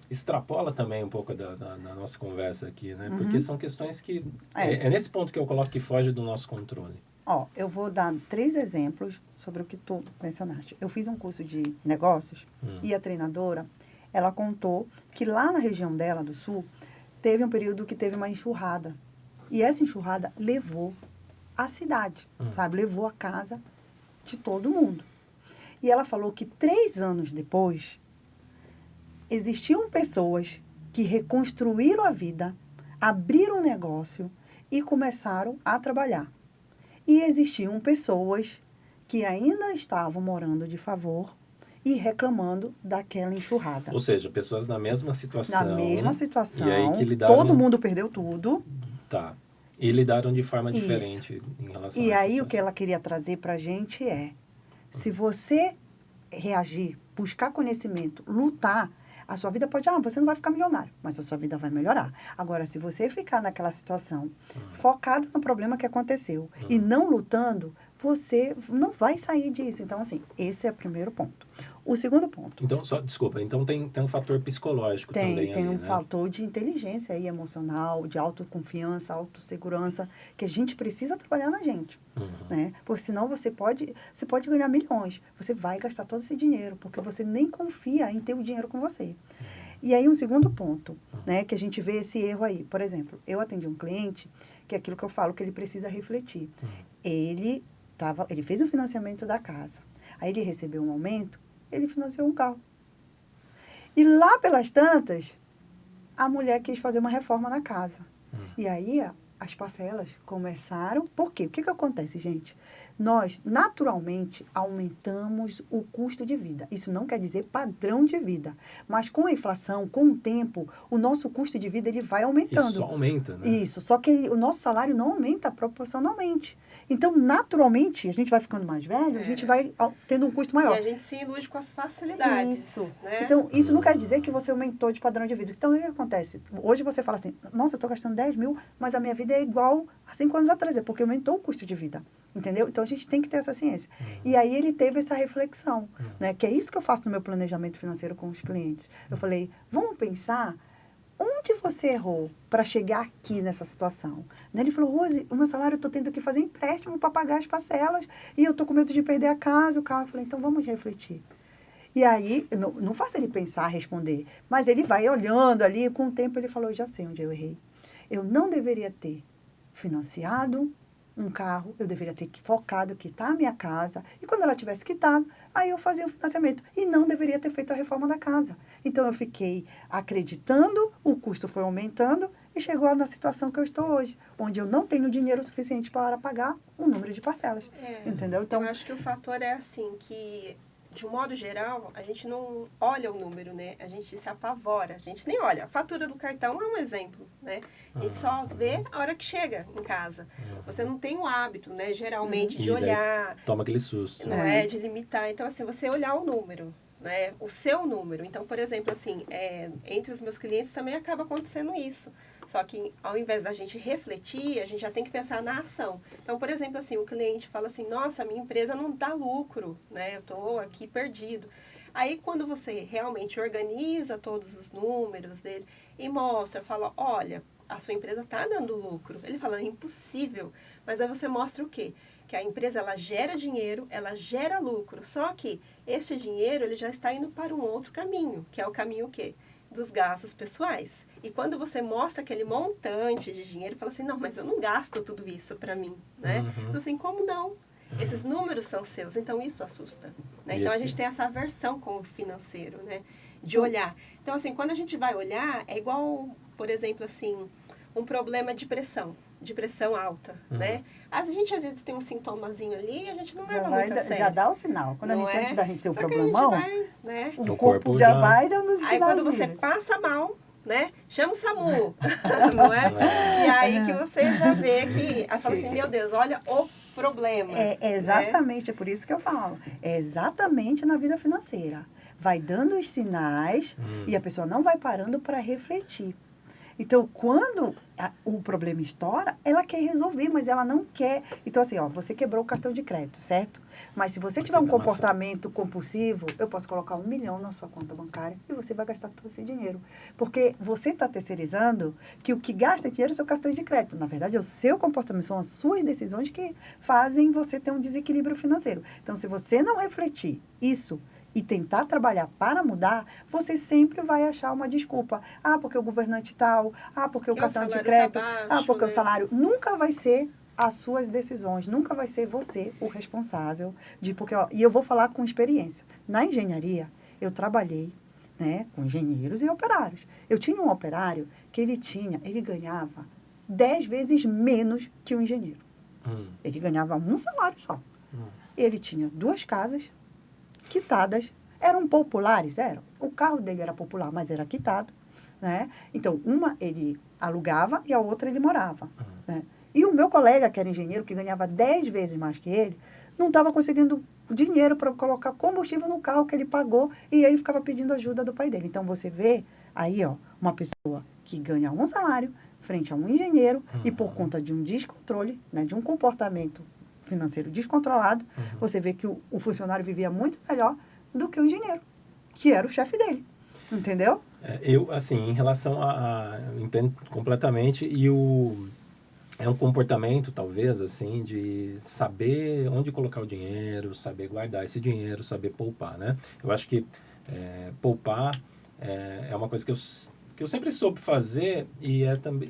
extrapola também um pouco da nossa conversa aqui, né? Porque são questões que... É nesse ponto que eu coloco que foge do nosso controle. Eu vou dar 3 exemplos sobre o que tu mencionaste. Eu fiz um curso de negócios e a treinadora, ela contou que lá na região dela, do sul, teve um período que teve uma enxurrada. E essa enxurrada levou a cidade, sabe? Levou a casa de todo mundo. E ela falou que 3 anos depois, existiam pessoas que reconstruíram a vida, abriram um negócio e começaram a trabalhar. E existiam pessoas que ainda estavam morando de favor e reclamando daquela enxurrada. Ou seja, pessoas na mesma situação. Na mesma situação, E aí que lidaram... todo mundo perdeu tudo. Tá. E lidaram de forma Isso. diferente em relação E a essa aí o que situação. ela queria trazer para a gente é, se você reagir, buscar conhecimento, lutar, a sua vida pode, você não vai ficar milionário, mas a sua vida vai melhorar. Agora, se você ficar naquela situação, focado no problema que aconteceu e não lutando, você não vai sair disso. Então, assim, esse é o primeiro ponto. O segundo ponto. Então, desculpa, então tem um fator psicológico também Tem ali, um né? fator de inteligência aí, emocional, de autoconfiança, autossegurança, que a gente precisa trabalhar na gente, né? Porque senão você pode ganhar milhões, você vai gastar todo esse dinheiro, porque você nem confia em ter o dinheiro com você. E aí, um segundo ponto, né, que a gente vê esse erro aí. Por exemplo, eu atendi um cliente, que é aquilo que eu falo, que ele precisa refletir. Ele fez o financiamento da casa, aí ele recebeu um aumento, ele financiou um carro. E lá pelas tantas, a mulher quis fazer uma reforma na casa. E aí, as parcelas começaram... Por quê? O que acontece, gente? Nós, naturalmente, aumentamos o custo de vida. Isso não quer dizer padrão de vida. Mas com a inflação, com o tempo, o nosso custo de vida ele vai aumentando. E só aumenta, né? Isso. Só que o nosso salário não aumenta proporcionalmente. Então, naturalmente, a gente vai ficando mais velho, a gente vai tendo um custo maior. E a gente se ilude com as facilidades. Isso. Né? Então, isso não quer dizer que você aumentou de padrão de vida. Então, o que acontece? Hoje você fala assim, nossa, eu estou gastando 10 mil, mas a minha vida é igual a 5 anos atrás, é porque aumentou o custo de vida. Entendeu? Então, a gente tem que ter essa ciência. E aí, ele teve essa reflexão, né? Que é isso que eu faço no meu planejamento financeiro com os clientes. Eu falei, vamos pensar onde você errou para chegar aqui nessa situação? Né? Ele falou, Rose, o meu salário eu estou tendo que fazer empréstimo para pagar as parcelas e eu estou com medo de perder a casa, o carro. Eu falei, então vamos refletir. E aí, não faço ele pensar, responder, mas ele vai olhando ali, com o tempo ele falou, eu já sei onde eu errei. Eu não deveria ter financiado um carro, eu deveria ter focado quitar a minha casa, e quando ela tivesse quitado, aí eu fazia o financiamento, e não deveria ter feito a reforma da casa. Então, eu fiquei acreditando, o custo foi aumentando, e chegou na situação que eu estou hoje, onde eu não tenho dinheiro suficiente para pagar o número de parcelas. Entendeu? Então, eu acho que o fator é assim, que de um modo geral, a gente não olha o número, né? A gente se apavora, a gente nem olha. A fatura do cartão é um exemplo, né? A gente só vê a hora que chega em casa. Você não tem o hábito, né? Geralmente, de olhar. Toma aquele susto. Não é? De limitar. Então, assim, você olhar o número, né? O seu número. Então, por exemplo, assim, entre os meus clientes também acaba acontecendo isso. Só que, ao invés da gente refletir, a gente já tem que pensar na ação. Então, por exemplo, assim, o cliente fala assim, nossa, minha empresa não dá lucro, né? Eu estou aqui perdido. Aí, quando você realmente organiza todos os números dele e mostra, fala, olha, a sua empresa está dando lucro. Ele fala, é impossível. Mas aí você mostra o quê? Que a empresa, ela gera dinheiro, ela gera lucro. Só que este dinheiro, ele já está indo para um outro caminho, que é o caminho o quê? Dos gastos pessoais. E quando você mostra aquele montante de dinheiro, fala assim, não, mas eu não gasto tudo isso para mim, né? Então, assim, como não? Esses números são seus, então isso assusta. Né? Então, a gente tem essa aversão com o financeiro, né? De olhar. Então, assim, quando a gente vai olhar, é igual, por exemplo, assim, um problema de pressão alta, né? A gente, às vezes, tem um sintomazinho ali e a gente não leva muito a sério. Já dá o sinal. Quando antes da gente ter o problemão, né? o corpo já vai dando sinal. Aí, quando você passa mal, né? Chama o SAMU, não é? E aí que você já vê que... Aí fala assim, meu Deus, olha o problema. É exatamente, né? É por isso que eu falo. É exatamente na vida financeira. Vai dando os sinais e a pessoa não vai parando para refletir. Então, quando o problema estoura, ela quer resolver, mas ela não quer. Então, assim, você quebrou o cartão de crédito, certo? Mas se você tiver um comportamento compulsivo, eu posso colocar 1 milhão na sua conta bancária e você vai gastar todo esse dinheiro. Porque você está terceirizando que o que gasta dinheiro é o seu cartão de crédito. Na verdade, é o seu comportamento, são as suas decisões que fazem você ter um desequilíbrio financeiro. Então, se você não refletir isso e tentar trabalhar para mudar, você sempre vai achar uma desculpa. Porque o governante tal, porque o cartão de crédito, tá baixo, porque né? o salário nunca vai ser as suas decisões. Nunca vai ser você o responsável porque, ó, e eu vou falar com experiência. Na engenharia, eu trabalhei, né, com engenheiros e operários. Eu tinha um operário que ele ganhava 10 vezes menos que um engenheiro. Ele ganhava um salário só. Ele tinha 2 casas quitadas. Eram populares? Eram. O carro dele era popular, mas era quitado. Né? Então, uma ele alugava e a outra ele morava. Né? E o meu colega, que era engenheiro, que ganhava 10 vezes mais que ele, não estava conseguindo dinheiro para colocar combustível no carro que ele pagou e ele ficava pedindo ajuda do pai dele. Então, você vê aí, ó, uma pessoa que ganha um salário frente a um engenheiro e por conta de um descontrole, né, de um comportamento financeiro descontrolado, você vê que o funcionário vivia muito melhor do que o engenheiro, que era o chefe dele. Entendeu? Eu, assim, em relação entendo completamente, é um comportamento, talvez, assim, de saber onde colocar o dinheiro, saber guardar esse dinheiro, saber poupar, né? Eu acho que poupar é uma coisa que eu sempre soube fazer e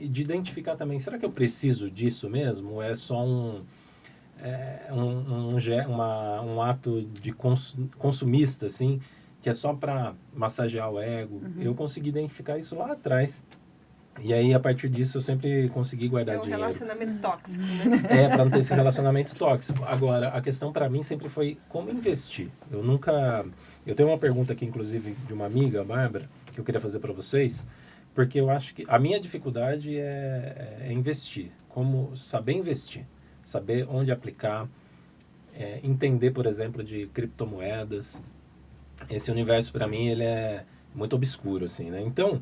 de identificar também, será que eu preciso disso mesmo? Ou é só um ato de consumista, assim, que é só para massagear o ego? Eu consegui identificar isso lá atrás. E aí, a partir disso, eu sempre consegui guardar dinheiro. É um relacionamento tóxico, né? Para não ter esse relacionamento tóxico. Agora, a questão para mim sempre foi como investir. Eu tenho uma pergunta aqui, inclusive, de uma amiga, a Bárbara, que eu queria fazer para vocês, porque eu acho que a minha dificuldade é investir. Como saber investir. Saber onde aplicar. Entender, por exemplo, de criptomoedas. Esse universo, para mim, ele é muito obscuro, assim, né? Então,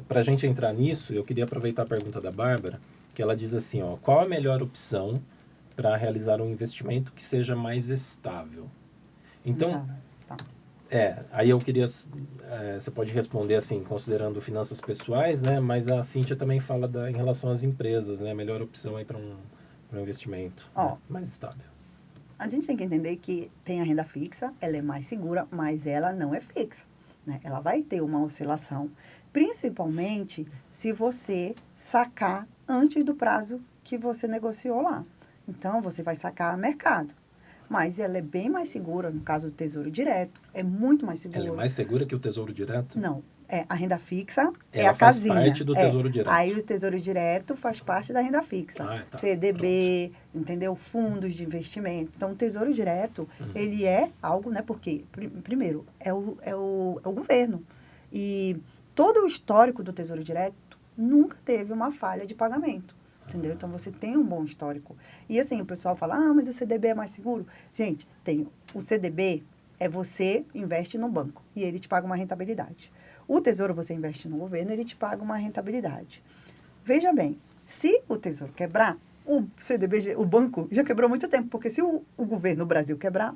para a gente entrar nisso, eu queria aproveitar a pergunta da Bárbara, que ela diz assim, ó, qual a melhor opção para realizar um investimento que seja mais estável? Então, Tá. Aí eu queria, você pode responder assim, considerando finanças pessoais, né? Mas a Cíntia também fala em relação às empresas, né? A melhor opção aí para um investimento mais estável. A gente tem que entender que tem a renda fixa, ela é mais segura, mas ela não é fixa. Né? Ela vai ter uma oscilação, principalmente se você sacar antes do prazo que você negociou lá. Então, você vai sacar a mercado. Mas ela é bem mais segura, no caso do Tesouro Direto, é muito mais segura. Ela é mais segura que o Tesouro Direto? Não. A renda fixa ela a casinha. Ela faz parte do Tesouro Direto. Aí o Tesouro Direto faz parte da renda fixa. Tá. CDB, entendeu? Fundos de investimento. Então, o Tesouro Direto, ele é algo, né? Porque, primeiro, é o governo. E todo o histórico do Tesouro Direto nunca teve uma falha de pagamento. Entendeu? Então, você tem um bom histórico. E assim, o pessoal fala, mas o CDB é mais seguro. Gente, o CDB você investe no banco e ele te paga uma rentabilidade. O Tesouro, você investe no governo, ele te paga uma rentabilidade. Veja bem, se o Tesouro quebrar, o CDB, o banco já quebrou há muito tempo, porque se o governo, o Brasil, quebrar,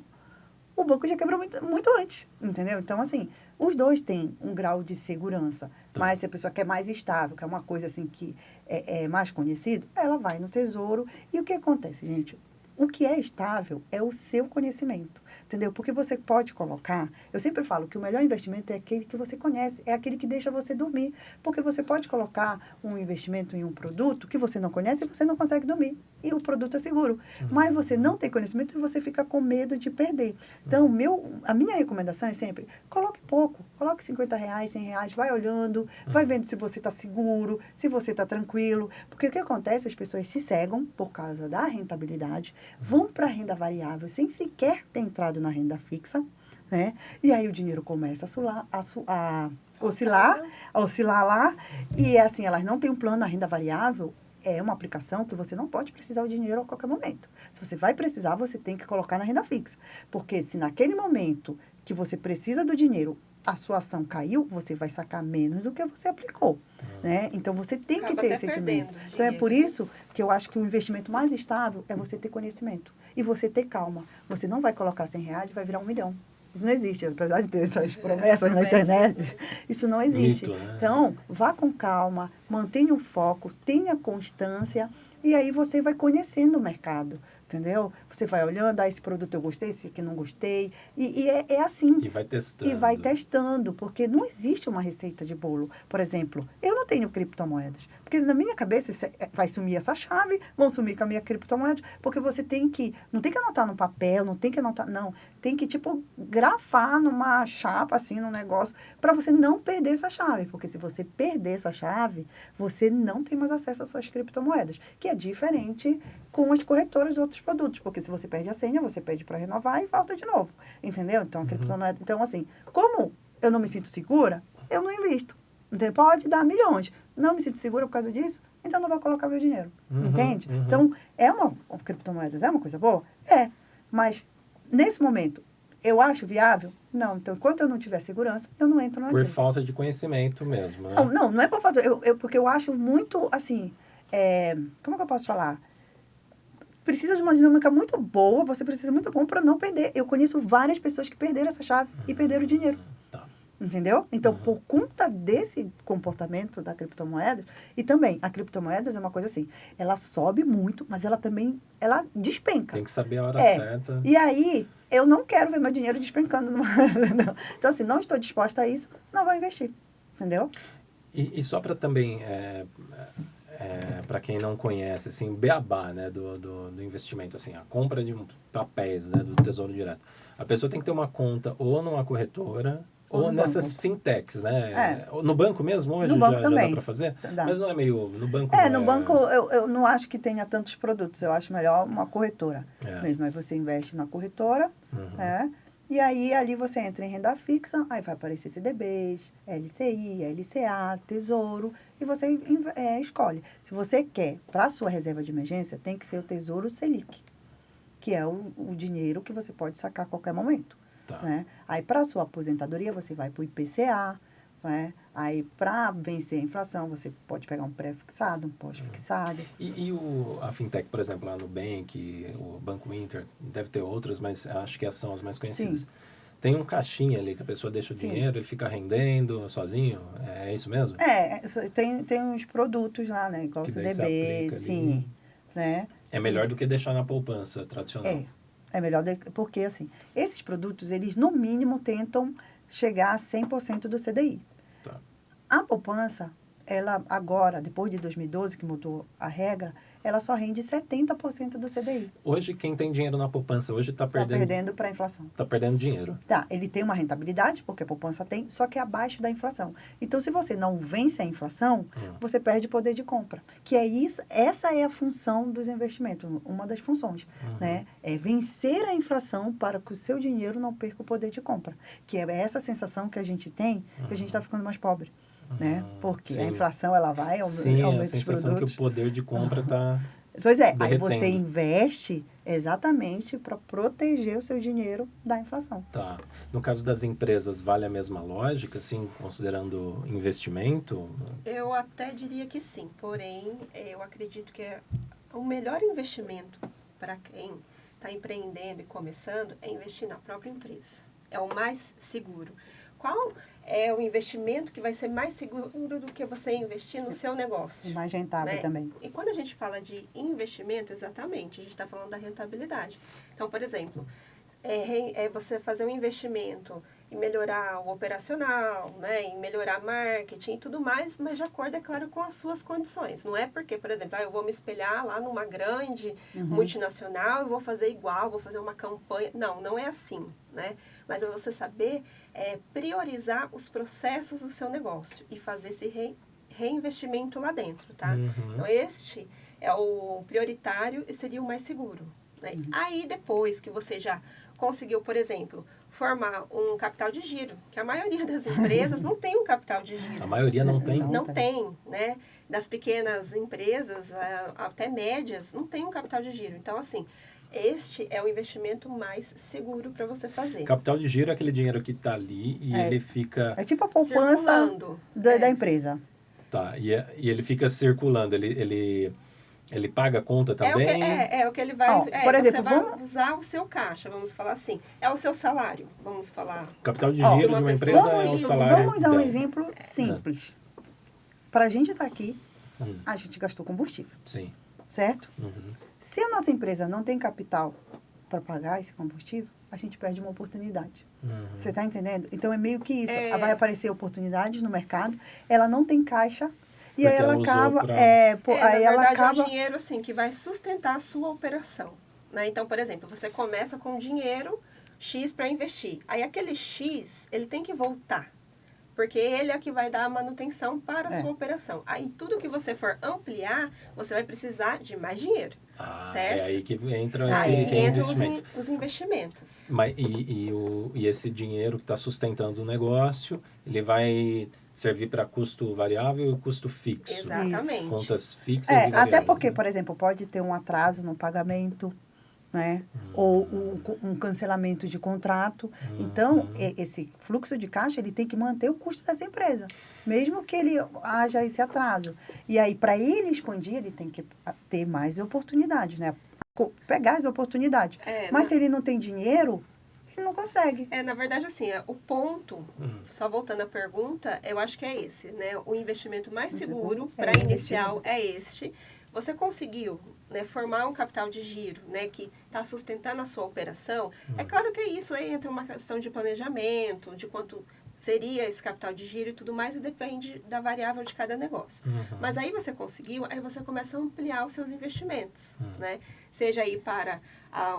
o banco já quebrou muito, muito antes, entendeu? Então, assim, os dois têm um grau de segurança, mas se a pessoa quer mais estável, quer uma coisa assim que é mais conhecido, ela vai no Tesouro. E o que acontece, gente? O que é estável é o seu conhecimento, entendeu? Porque você pode colocar... Eu sempre falo que o melhor investimento é aquele que você conhece, é aquele que deixa você dormir. Porque você pode colocar um investimento em um produto que você não conhece e você não consegue dormir. E o produto é seguro. Mas você não tem conhecimento e você fica com medo de perder. Então, a minha recomendação é sempre, coloque pouco. Coloque R$50, R$100, vai olhando, vai vendo se você está seguro, se você está tranquilo. Porque o que acontece? As pessoas se cegam por causa da rentabilidade, vão para a renda variável sem sequer ter entrado na renda fixa, né? E aí o dinheiro começa a oscilar lá, e assim, elas não têm um plano. Na renda variável é uma aplicação que você não pode precisar o dinheiro a qualquer momento. Se você vai precisar, você tem que colocar na renda fixa. Porque se naquele momento que você precisa do dinheiro, a sua ação caiu, você vai sacar menos do que você aplicou, né? Então, você tem que ter esse sentimento. Então, é por isso que eu acho que o investimento mais estável é você ter conhecimento e você ter calma. Você não vai colocar R$100 e vai virar 1 milhão. Isso não existe, apesar de ter essas promessas na internet. Isso não existe. Mito, né? Então, vá com calma, mantenha o foco, tenha constância, e aí você vai conhecendo o mercado. Entendeu? Você vai olhando, esse produto eu gostei, esse aqui não gostei. E é assim. E vai testando. E vai testando, porque não existe uma receita de bolo. Por exemplo, eu não tenho criptomoedas. Porque na minha cabeça vai sumir essa chave, vão sumir com a minha criptomoeda, porque você não tem que anotar no papel, não tem que anotar, não. Tem que, grafar numa chapa, assim, num negócio, para você não perder essa chave. Porque se você perder essa chave, você não tem mais acesso às suas criptomoedas, que é diferente com as corretoras de outros produtos, porque se você perde a senha, você pede para renovar e volta de novo, entendeu? Então, a criptomoeda... Então, assim, como eu não me sinto segura, eu não invisto. Entendeu? Pode dar milhões. Não me sinto segura por causa disso, então não vou colocar meu dinheiro. Entende? Então, criptomoedas é uma coisa boa? É. Mas, nesse momento, eu acho viável? Não. Então, enquanto eu não tiver segurança, eu não entro naquilo. Por falta de conhecimento mesmo, né? Não é por falta... Porque eu acho muito, assim... como que eu posso falar? Precisa de uma dinâmica muito boa, você precisa muito bom para não perder. Eu conheço várias pessoas que perderam essa chave e perderam o dinheiro. Tá. Entendeu? Então, por conta desse comportamento da criptomoeda, e também, a criptomoedas é uma coisa assim, ela sobe muito, mas ela também, despenca. Tem que saber a hora certa. E aí, eu não quero ver meu dinheiro despencando. Então, assim, não estou disposta a isso, não vou investir. Entendeu? E só para também... para quem não conhece, assim, beabá, né, do investimento, assim, a compra de papéis, né, do Tesouro Direto. A pessoa tem que ter uma conta ou numa corretora ou nessas fintechs, né? No banco mesmo hoje no banco já também. Dá para fazer? Dá. Mas não é meio... No banco no banco eu não acho que tenha tantos produtos. Eu acho melhor uma corretora mesmo. Aí você investe na corretora, né? E aí, ali você entra em renda fixa, aí vai aparecer CDBs, LCI, LCA, Tesouro, e você escolhe. Se você quer, para a sua reserva de emergência, tem que ser o Tesouro Selic, que é o dinheiro que você pode sacar a qualquer momento. Tá. Né? Aí, para a sua aposentadoria, você vai para o IPCA, né? Aí, para vencer a inflação, você pode pegar um pré-fixado, um pós-fixado. E a fintech, por exemplo, lá no Nubank, o Banco Inter, deve ter outras, mas acho que essas são as mais conhecidas. Sim. Tem um caixinha ali que a pessoa deixa o dinheiro, ele fica rendendo sozinho, é isso mesmo? Tem uns produtos lá, né? Igual o CDB, sim. Né? É melhor do que deixar na poupança tradicional. É melhor, porque assim, esses produtos, eles no mínimo tentam chegar a 100% do CDI. Tá. A poupança, ela agora, depois de 2012, que mudou a regra, ela só rende 70% do CDI. Hoje, quem tem dinheiro na poupança hoje está perdendo... Está perdendo para a inflação. Está perdendo dinheiro. Tá, ele tem uma rentabilidade, porque a poupança tem, só que é abaixo da inflação. Então, se você não vence a inflação, você perde poder de compra. Que é isso, essa é a função dos investimentos, uma das funções, né? É vencer a inflação para que o seu dinheiro não perca o poder de compra. Que é essa sensação que a gente tem, que a gente está ficando mais pobre. Né? Porque a inflação, ela vai, aumenta a sensação que o poder de compra está Pois é, aí você investe exatamente para proteger o seu dinheiro da inflação. Tá. No caso das empresas, vale a mesma lógica, assim, considerando investimento? Eu até diria que sim, porém, eu acredito que o melhor investimento para quem está empreendendo e começando é investir na própria empresa. É o mais seguro. Qual é o investimento que vai ser mais seguro do que você investir no seu negócio? E mais rentável, né? Também. E quando a gente fala de investimento, exatamente, a gente está falando da rentabilidade. Então, por exemplo, você fazer um investimento em melhorar o operacional, né, em melhorar marketing e tudo mais, mas de acordo, é claro, com as suas condições. Não é porque, por exemplo, eu vou me espelhar lá numa grande multinacional, eu vou fazer igual, vou fazer uma campanha. Não é assim, né? Mas é você saber priorizar os processos do seu negócio e fazer esse reinvestimento lá dentro, tá? Então, este é o prioritário e seria o mais seguro, né? Aí, depois que você já conseguiu, por exemplo, formar um capital de giro, que a maioria das empresas não tem um capital de giro. A maioria não tem? Não tem, né? Das pequenas empresas até médias, não tem um capital de giro. Então, assim, este é o investimento mais seguro para você fazer. Capital de giro é aquele dinheiro que está ali e ele fica... É tipo a poupança da empresa. Tá, e ele fica circulando, ele paga a conta também? É o que ele vai... por exemplo, você vai usar o seu caixa, vamos falar assim. É o seu salário, vamos falar. Capital de giro de uma empresa é o salário. Vamos usar um exemplo simples. Para a gente estar aqui, a gente gastou combustível. Sim. certo? Uhum. Se a nossa empresa não tem capital para pagar esse combustível, a gente perde uma oportunidade. Uhum. Você está entendendo? Então, é meio que isso. É. Vai aparecer oportunidades no mercado, ela não tem caixa, e Porque aí ela ela usou acaba... pra- aí na ela verdade, acaba... é um dinheiro assim, que vai sustentar a sua operação. Né? Então, por exemplo, você começa com dinheiro X para investir. Aí aquele X, ele tem que voltar. Porque ele é que vai dar a manutenção para a sua operação. Aí tudo que você for ampliar, você vai precisar de mais dinheiro. Certo? É aí que entra Aí esse que entram investimento. os investimentos. Mas, e esse dinheiro que está sustentando o negócio, ele vai servir para custo variável e custo fixo. Exatamente. Contas fixas e variáveis. Até porque, né? por exemplo, pode ter um atraso no pagamento, né? Ou um cancelamento de contrato. Então, esse fluxo de caixa, ele tem que manter o custo dessa empresa, mesmo que ele haja esse atraso. E aí, para ele expandir, ele tem que ter mais oportunidades, né? Pegar as oportunidades. Mas se ele não tem dinheiro, ele não consegue. Na verdade, assim, o ponto, só voltando à pergunta, eu acho que é esse, né? O investimento mais seguro para inicial é este. Você conseguiu, né, formar um capital de giro, né, que está sustentando a sua operação. É claro que isso aí entra uma questão de planejamento, de quanto seria esse capital de giro e tudo mais, e depende da variável de cada negócio. Mas aí você conseguiu, aí você começa a ampliar os seus investimentos, né? Seja aí para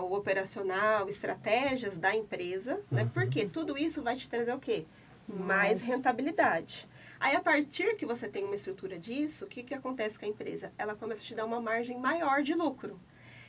o operacional, estratégias da empresa, né? Porque tudo isso vai te trazer o quê? Mais rentabilidade. Aí, a partir que você tem uma estrutura disso, o que acontece com a empresa? Ela começa a te dar uma margem maior de lucro.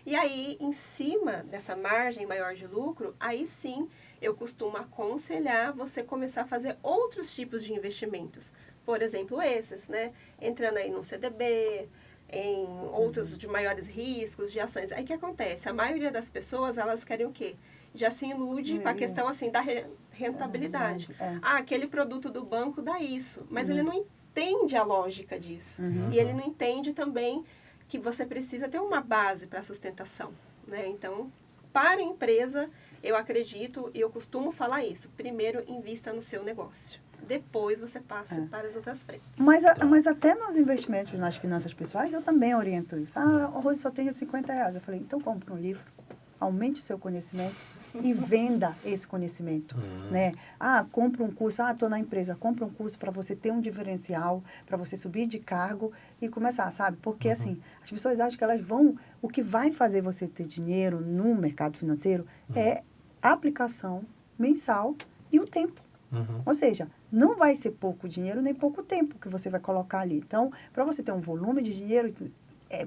E aí, em cima dessa margem maior de lucro, aí sim, eu costumo aconselhar você começar a fazer outros tipos de investimentos. Por exemplo, esses, né? Entrando aí num CDB, em outros de maiores riscos, de ações. Aí, o que acontece? A maioria das pessoas, elas querem o quê? Já se ilude com a questão, assim, da rentabilidade. Aquele produto do banco dá isso. Mas ele não entende a lógica disso. E ele não entende também que você precisa ter uma base para a sustentação, né? Então, para a empresa, eu acredito e eu costumo falar isso. Primeiro, invista no seu negócio. Depois, você passa para as outras frentes. Mas até nos investimentos, nas finanças pessoais, eu também oriento isso. Rose, só tenho R$50. Eu falei, então compre um livro, aumente o seu conhecimento e venda esse conhecimento, né? Compre um curso, estou na empresa, compre um curso para você ter um diferencial, para você subir de cargo e começar, sabe? Porque, assim, as pessoas acham que elas vão... O que vai fazer você ter dinheiro no mercado financeiro é a aplicação mensal e o tempo. Ou seja, não vai ser pouco dinheiro nem pouco tempo que você vai colocar ali. Então, para você ter um volume de dinheiro...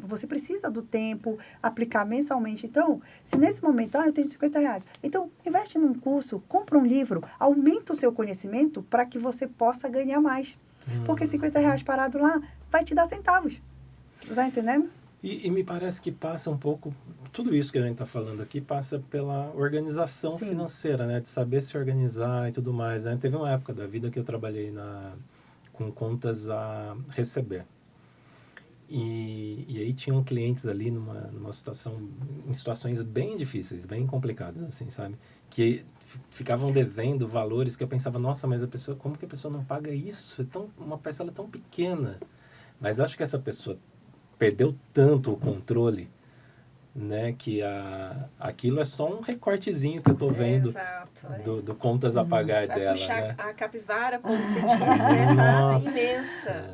você precisa do tempo, aplicar mensalmente. Então, se nesse momento, eu tenho R$50, então investe num curso, compra um livro, aumenta o seu conhecimento para que você possa ganhar mais. Porque R$50 parado lá vai te dar centavos. Você está entendendo? E me parece que passa um pouco, tudo isso que a gente está falando aqui passa pela organização financeira, né? De saber se organizar e tudo mais. Né? Teve uma época da vida que eu trabalhei com contas a receber. E aí tinham clientes ali numa situação, em situações bem difíceis, bem complicadas, assim, sabe? Que ficavam devendo valores que eu pensava, nossa, mas como que a pessoa não paga isso? Uma parcela tão pequena. Mas acho que essa pessoa perdeu tanto o controle, né? Que aquilo é só um recortezinho que eu tô vendo do contas a pagar vai dela, puxar né? a capivara, como se diz, né? Tá imensa.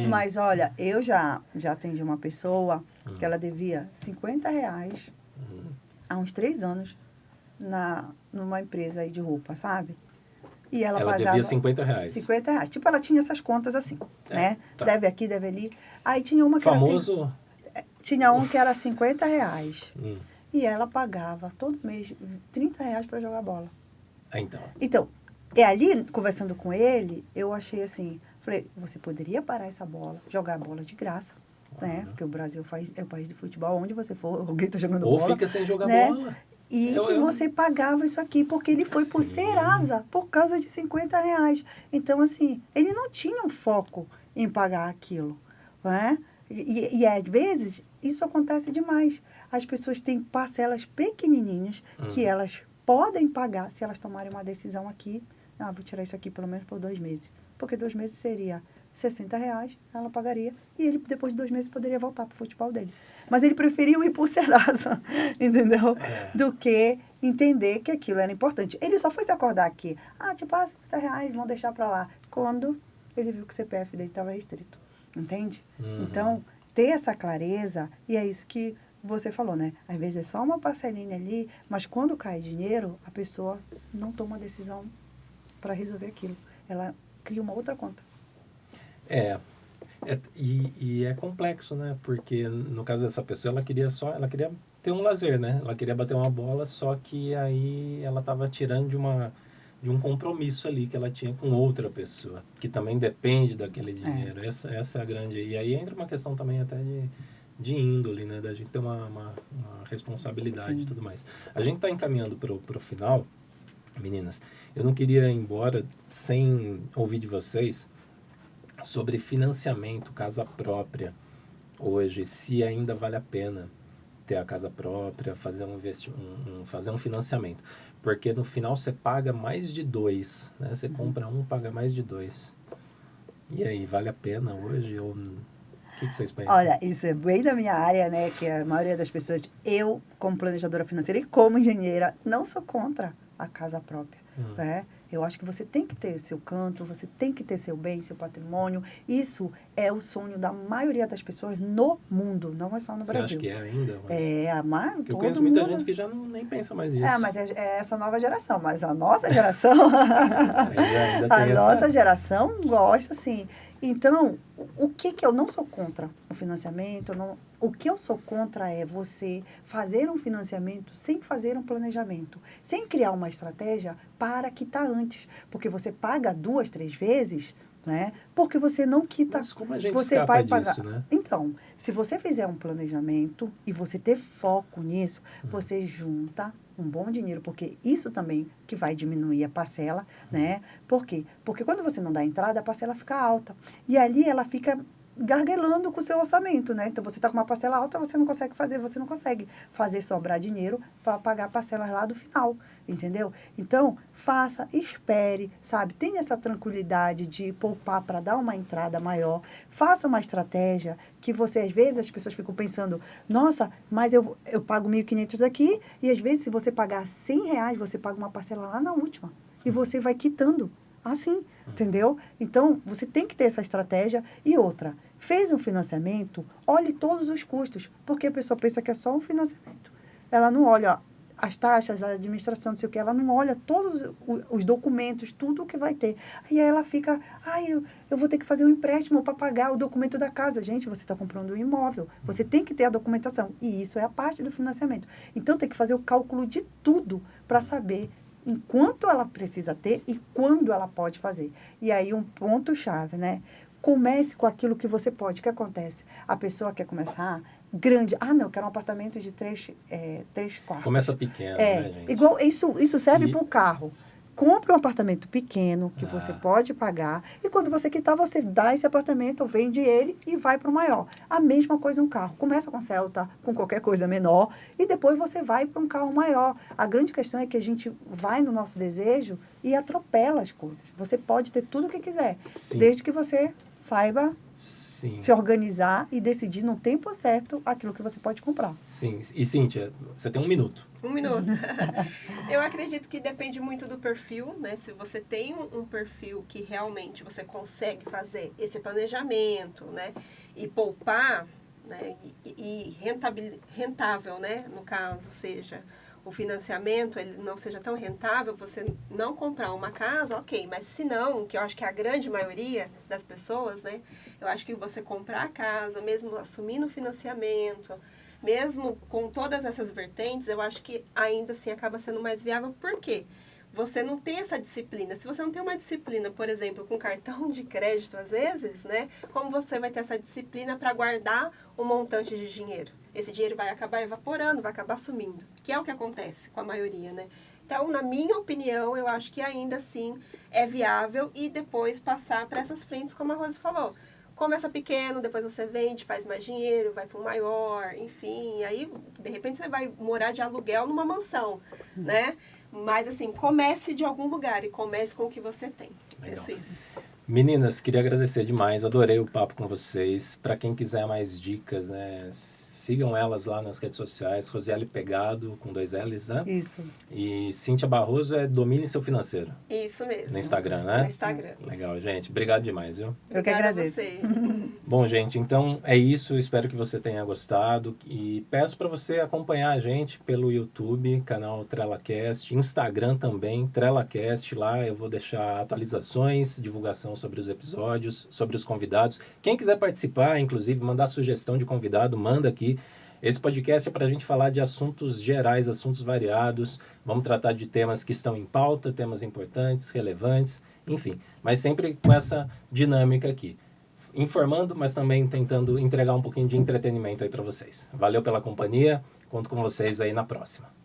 Mas olha, eu já atendi uma pessoa que ela devia R$50 há uns 3 anos numa empresa aí de roupa, sabe? E ela pagava... devia R$50. R$50. Tipo, ela tinha essas contas assim, né? Tá. Deve aqui, deve ali. Aí tinha uma que Famoso... era assim... Tinha um que era R$50. E ela pagava todo mês R$30 para jogar bola. Então, ali, conversando com ele, eu achei assim... Falei, você poderia parar essa bola, jogar a bola de graça, né? Porque o Brasil é o país de futebol, onde você for, alguém está jogando bola. Ou fica sem jogar bola. E você pagava isso aqui, porque ele foi por Serasa, por causa de R$50. Então, assim, ele não tinha um foco em pagar aquilo, né? E às vezes, isso acontece demais. As pessoas têm parcelas pequenininhas que elas podem pagar se elas tomarem uma decisão aqui. Vou tirar isso aqui pelo menos por 2 meses. Porque 2 meses seria R$60, ela pagaria. E ele, depois de 2 meses, poderia voltar para o futebol dele. Mas ele preferiu ir por Serasa, entendeu? Do que entender que aquilo era importante. Ele só foi se acordar aqui. tipo, R$50, vão deixar para lá. Quando ele viu que o CPF dele estava restrito. Entende? Então, ter essa clareza, e é isso que você falou, né? Às vezes é só uma parcelinha ali, mas quando cai dinheiro, a pessoa não toma decisão para resolver aquilo. Ela cria uma outra conta. E é complexo, né? Porque no caso dessa pessoa, ela queria ter um lazer, né? Ela queria bater uma bola, só que aí ela estava tirando de um compromisso ali que ela tinha com outra pessoa, que também depende daquele dinheiro. Essa é a grande... E aí entra uma questão também até de índole, né? Da gente ter uma responsabilidade e tudo mais. A gente está encaminhando para o final, meninas. Eu não queria ir embora sem ouvir de vocês sobre financiamento, casa própria. Hoje, se ainda vale a pena ter a casa própria, fazer fazer um financiamento. Porque no final você paga mais de 2, né? Você compra um, paga mais de 2. E aí, vale a pena hoje? Ou... O que vocês pensam? Olha, isso é bem da minha área, né? Que a maioria das pessoas, eu, como planejadora financeira e como engenheira, não sou contra a casa própria, né? Eu acho que você tem que ter seu canto, você tem que ter seu bem, seu patrimônio. Isso é o sonho da maioria das pessoas no mundo, não é só no Brasil. Você acha que é ainda? Mas eu conheço muita gente que já nem pensa mais nisso. Mas é essa nova geração. Mas a nossa geração... nossa geração gosta, sim. Então, o que eu não sou contra o financiamento, o que eu sou contra é você fazer um financiamento sem fazer um planejamento, sem criar uma estratégia para quitar antes. Porque você paga 2, 3 vezes, né? Porque você não quita. Mas como a gente você escapa vai disso, pagar. né? Então, se você fizer um planejamento e você ter foco nisso, você junta um bom dinheiro, porque isso também que vai diminuir a parcela, né? Por quê? Porque quando você não dá entrada, a parcela fica alta. E ali ela fica gargelando com o seu orçamento, né? Então, você está com uma parcela alta, você não consegue fazer sobrar dinheiro para pagar parcelas lá do final, entendeu? Então, faça, espere, sabe? Tenha essa tranquilidade de poupar para dar uma entrada maior. Faça uma estratégia que você, às vezes, as pessoas ficam pensando, nossa, mas eu pago 1.500 aqui e, às vezes, se você pagar R$100, você paga uma parcela lá na última e você vai quitando. Assim, entendeu? Então, você tem que ter essa estratégia. E outra, fez um financiamento, olhe todos os custos, porque a pessoa pensa que é só um financiamento. Ela não olha as taxas, a administração, não sei o que, ela não olha todos os documentos, tudo o que vai ter. Aí ela fica, eu vou ter que fazer um empréstimo para pagar o documento da casa. Gente, você está comprando um imóvel, você tem que ter a documentação. E isso é a parte do financiamento. Então, tem que fazer o cálculo de tudo para saber enquanto ela precisa ter e quando ela pode fazer. E aí, um ponto-chave, né? Comece com aquilo que você pode. O que acontece? A pessoa quer começar grande. Não, eu quero um apartamento de 3 quartos. Começa pequeno, né, gente? Igual, isso serve para o carro. Compre um apartamento pequeno que você pode pagar e quando você quitar, você dá esse apartamento, vende ele e vai para o maior. A mesma coisa um carro. Começa com Celta, com qualquer coisa menor e depois você vai para um carro maior. A grande questão é que a gente vai no nosso desejo e atropela as coisas. Você pode ter tudo o que quiser, desde que você saiba se organizar e decidir no tempo certo aquilo que você pode comprar. Sim. E, Cíntia, você tem 1 minuto. 1 minuto. Eu acredito que depende muito do perfil, né? Se você tem um perfil que realmente você consegue fazer esse planejamento, né? E poupar, né? E rentável, né? No caso, seja o financiamento, ele não seja tão rentável, você não comprar uma casa, ok. Mas se não, que eu acho que é a grande maioria das pessoas, né? Eu acho que você comprar a casa, mesmo assumindo o financiamento, mesmo com todas essas vertentes, eu acho que ainda assim acaba sendo mais viável. Por quê? Você não tem essa disciplina. Se você não tem uma disciplina, por exemplo, com cartão de crédito, às vezes, né? Como você vai ter essa disciplina para guardar um montante de dinheiro? Esse dinheiro vai acabar evaporando, vai acabar sumindo, que é o que acontece com a maioria, né? Então, na minha opinião, eu acho que ainda assim é viável e depois passar para essas frentes, como a Rose falou. Começa pequeno, depois você vende, faz mais dinheiro, vai para um maior, enfim. Aí, de repente, você vai morar de aluguel numa mansão, né? Mas, assim, comece de algum lugar e comece com o que você tem. Penso isso. Meninas, queria agradecer demais. Adorei o papo com vocês. Para quem quiser mais dicas, né? Sigam elas lá nas redes sociais. Rosiele Pegado, com 2 L's, né? Isso. E Cíntia Barroso é Domine Seu Financeiro. Isso mesmo. No Instagram, né? No Instagram. Legal, gente. Obrigado demais, viu? Eu que agradeço. A você. Bom, gente, então é isso. Espero que você tenha gostado. E peço para você acompanhar a gente pelo YouTube, canal TrelaCast, Instagram também, TrelaCast. Lá eu vou deixar atualizações, divulgação sobre os episódios, sobre os convidados. Quem quiser participar, inclusive, mandar sugestão de convidado, manda aqui. Esse podcast é para a gente falar de assuntos gerais, assuntos variados. Vamos tratar de temas que estão em pauta, temas importantes, relevantes, enfim. Mas sempre com essa dinâmica aqui. Informando, mas também tentando entregar um pouquinho de entretenimento aí para vocês. Valeu pela companhia. Conto com vocês aí na próxima.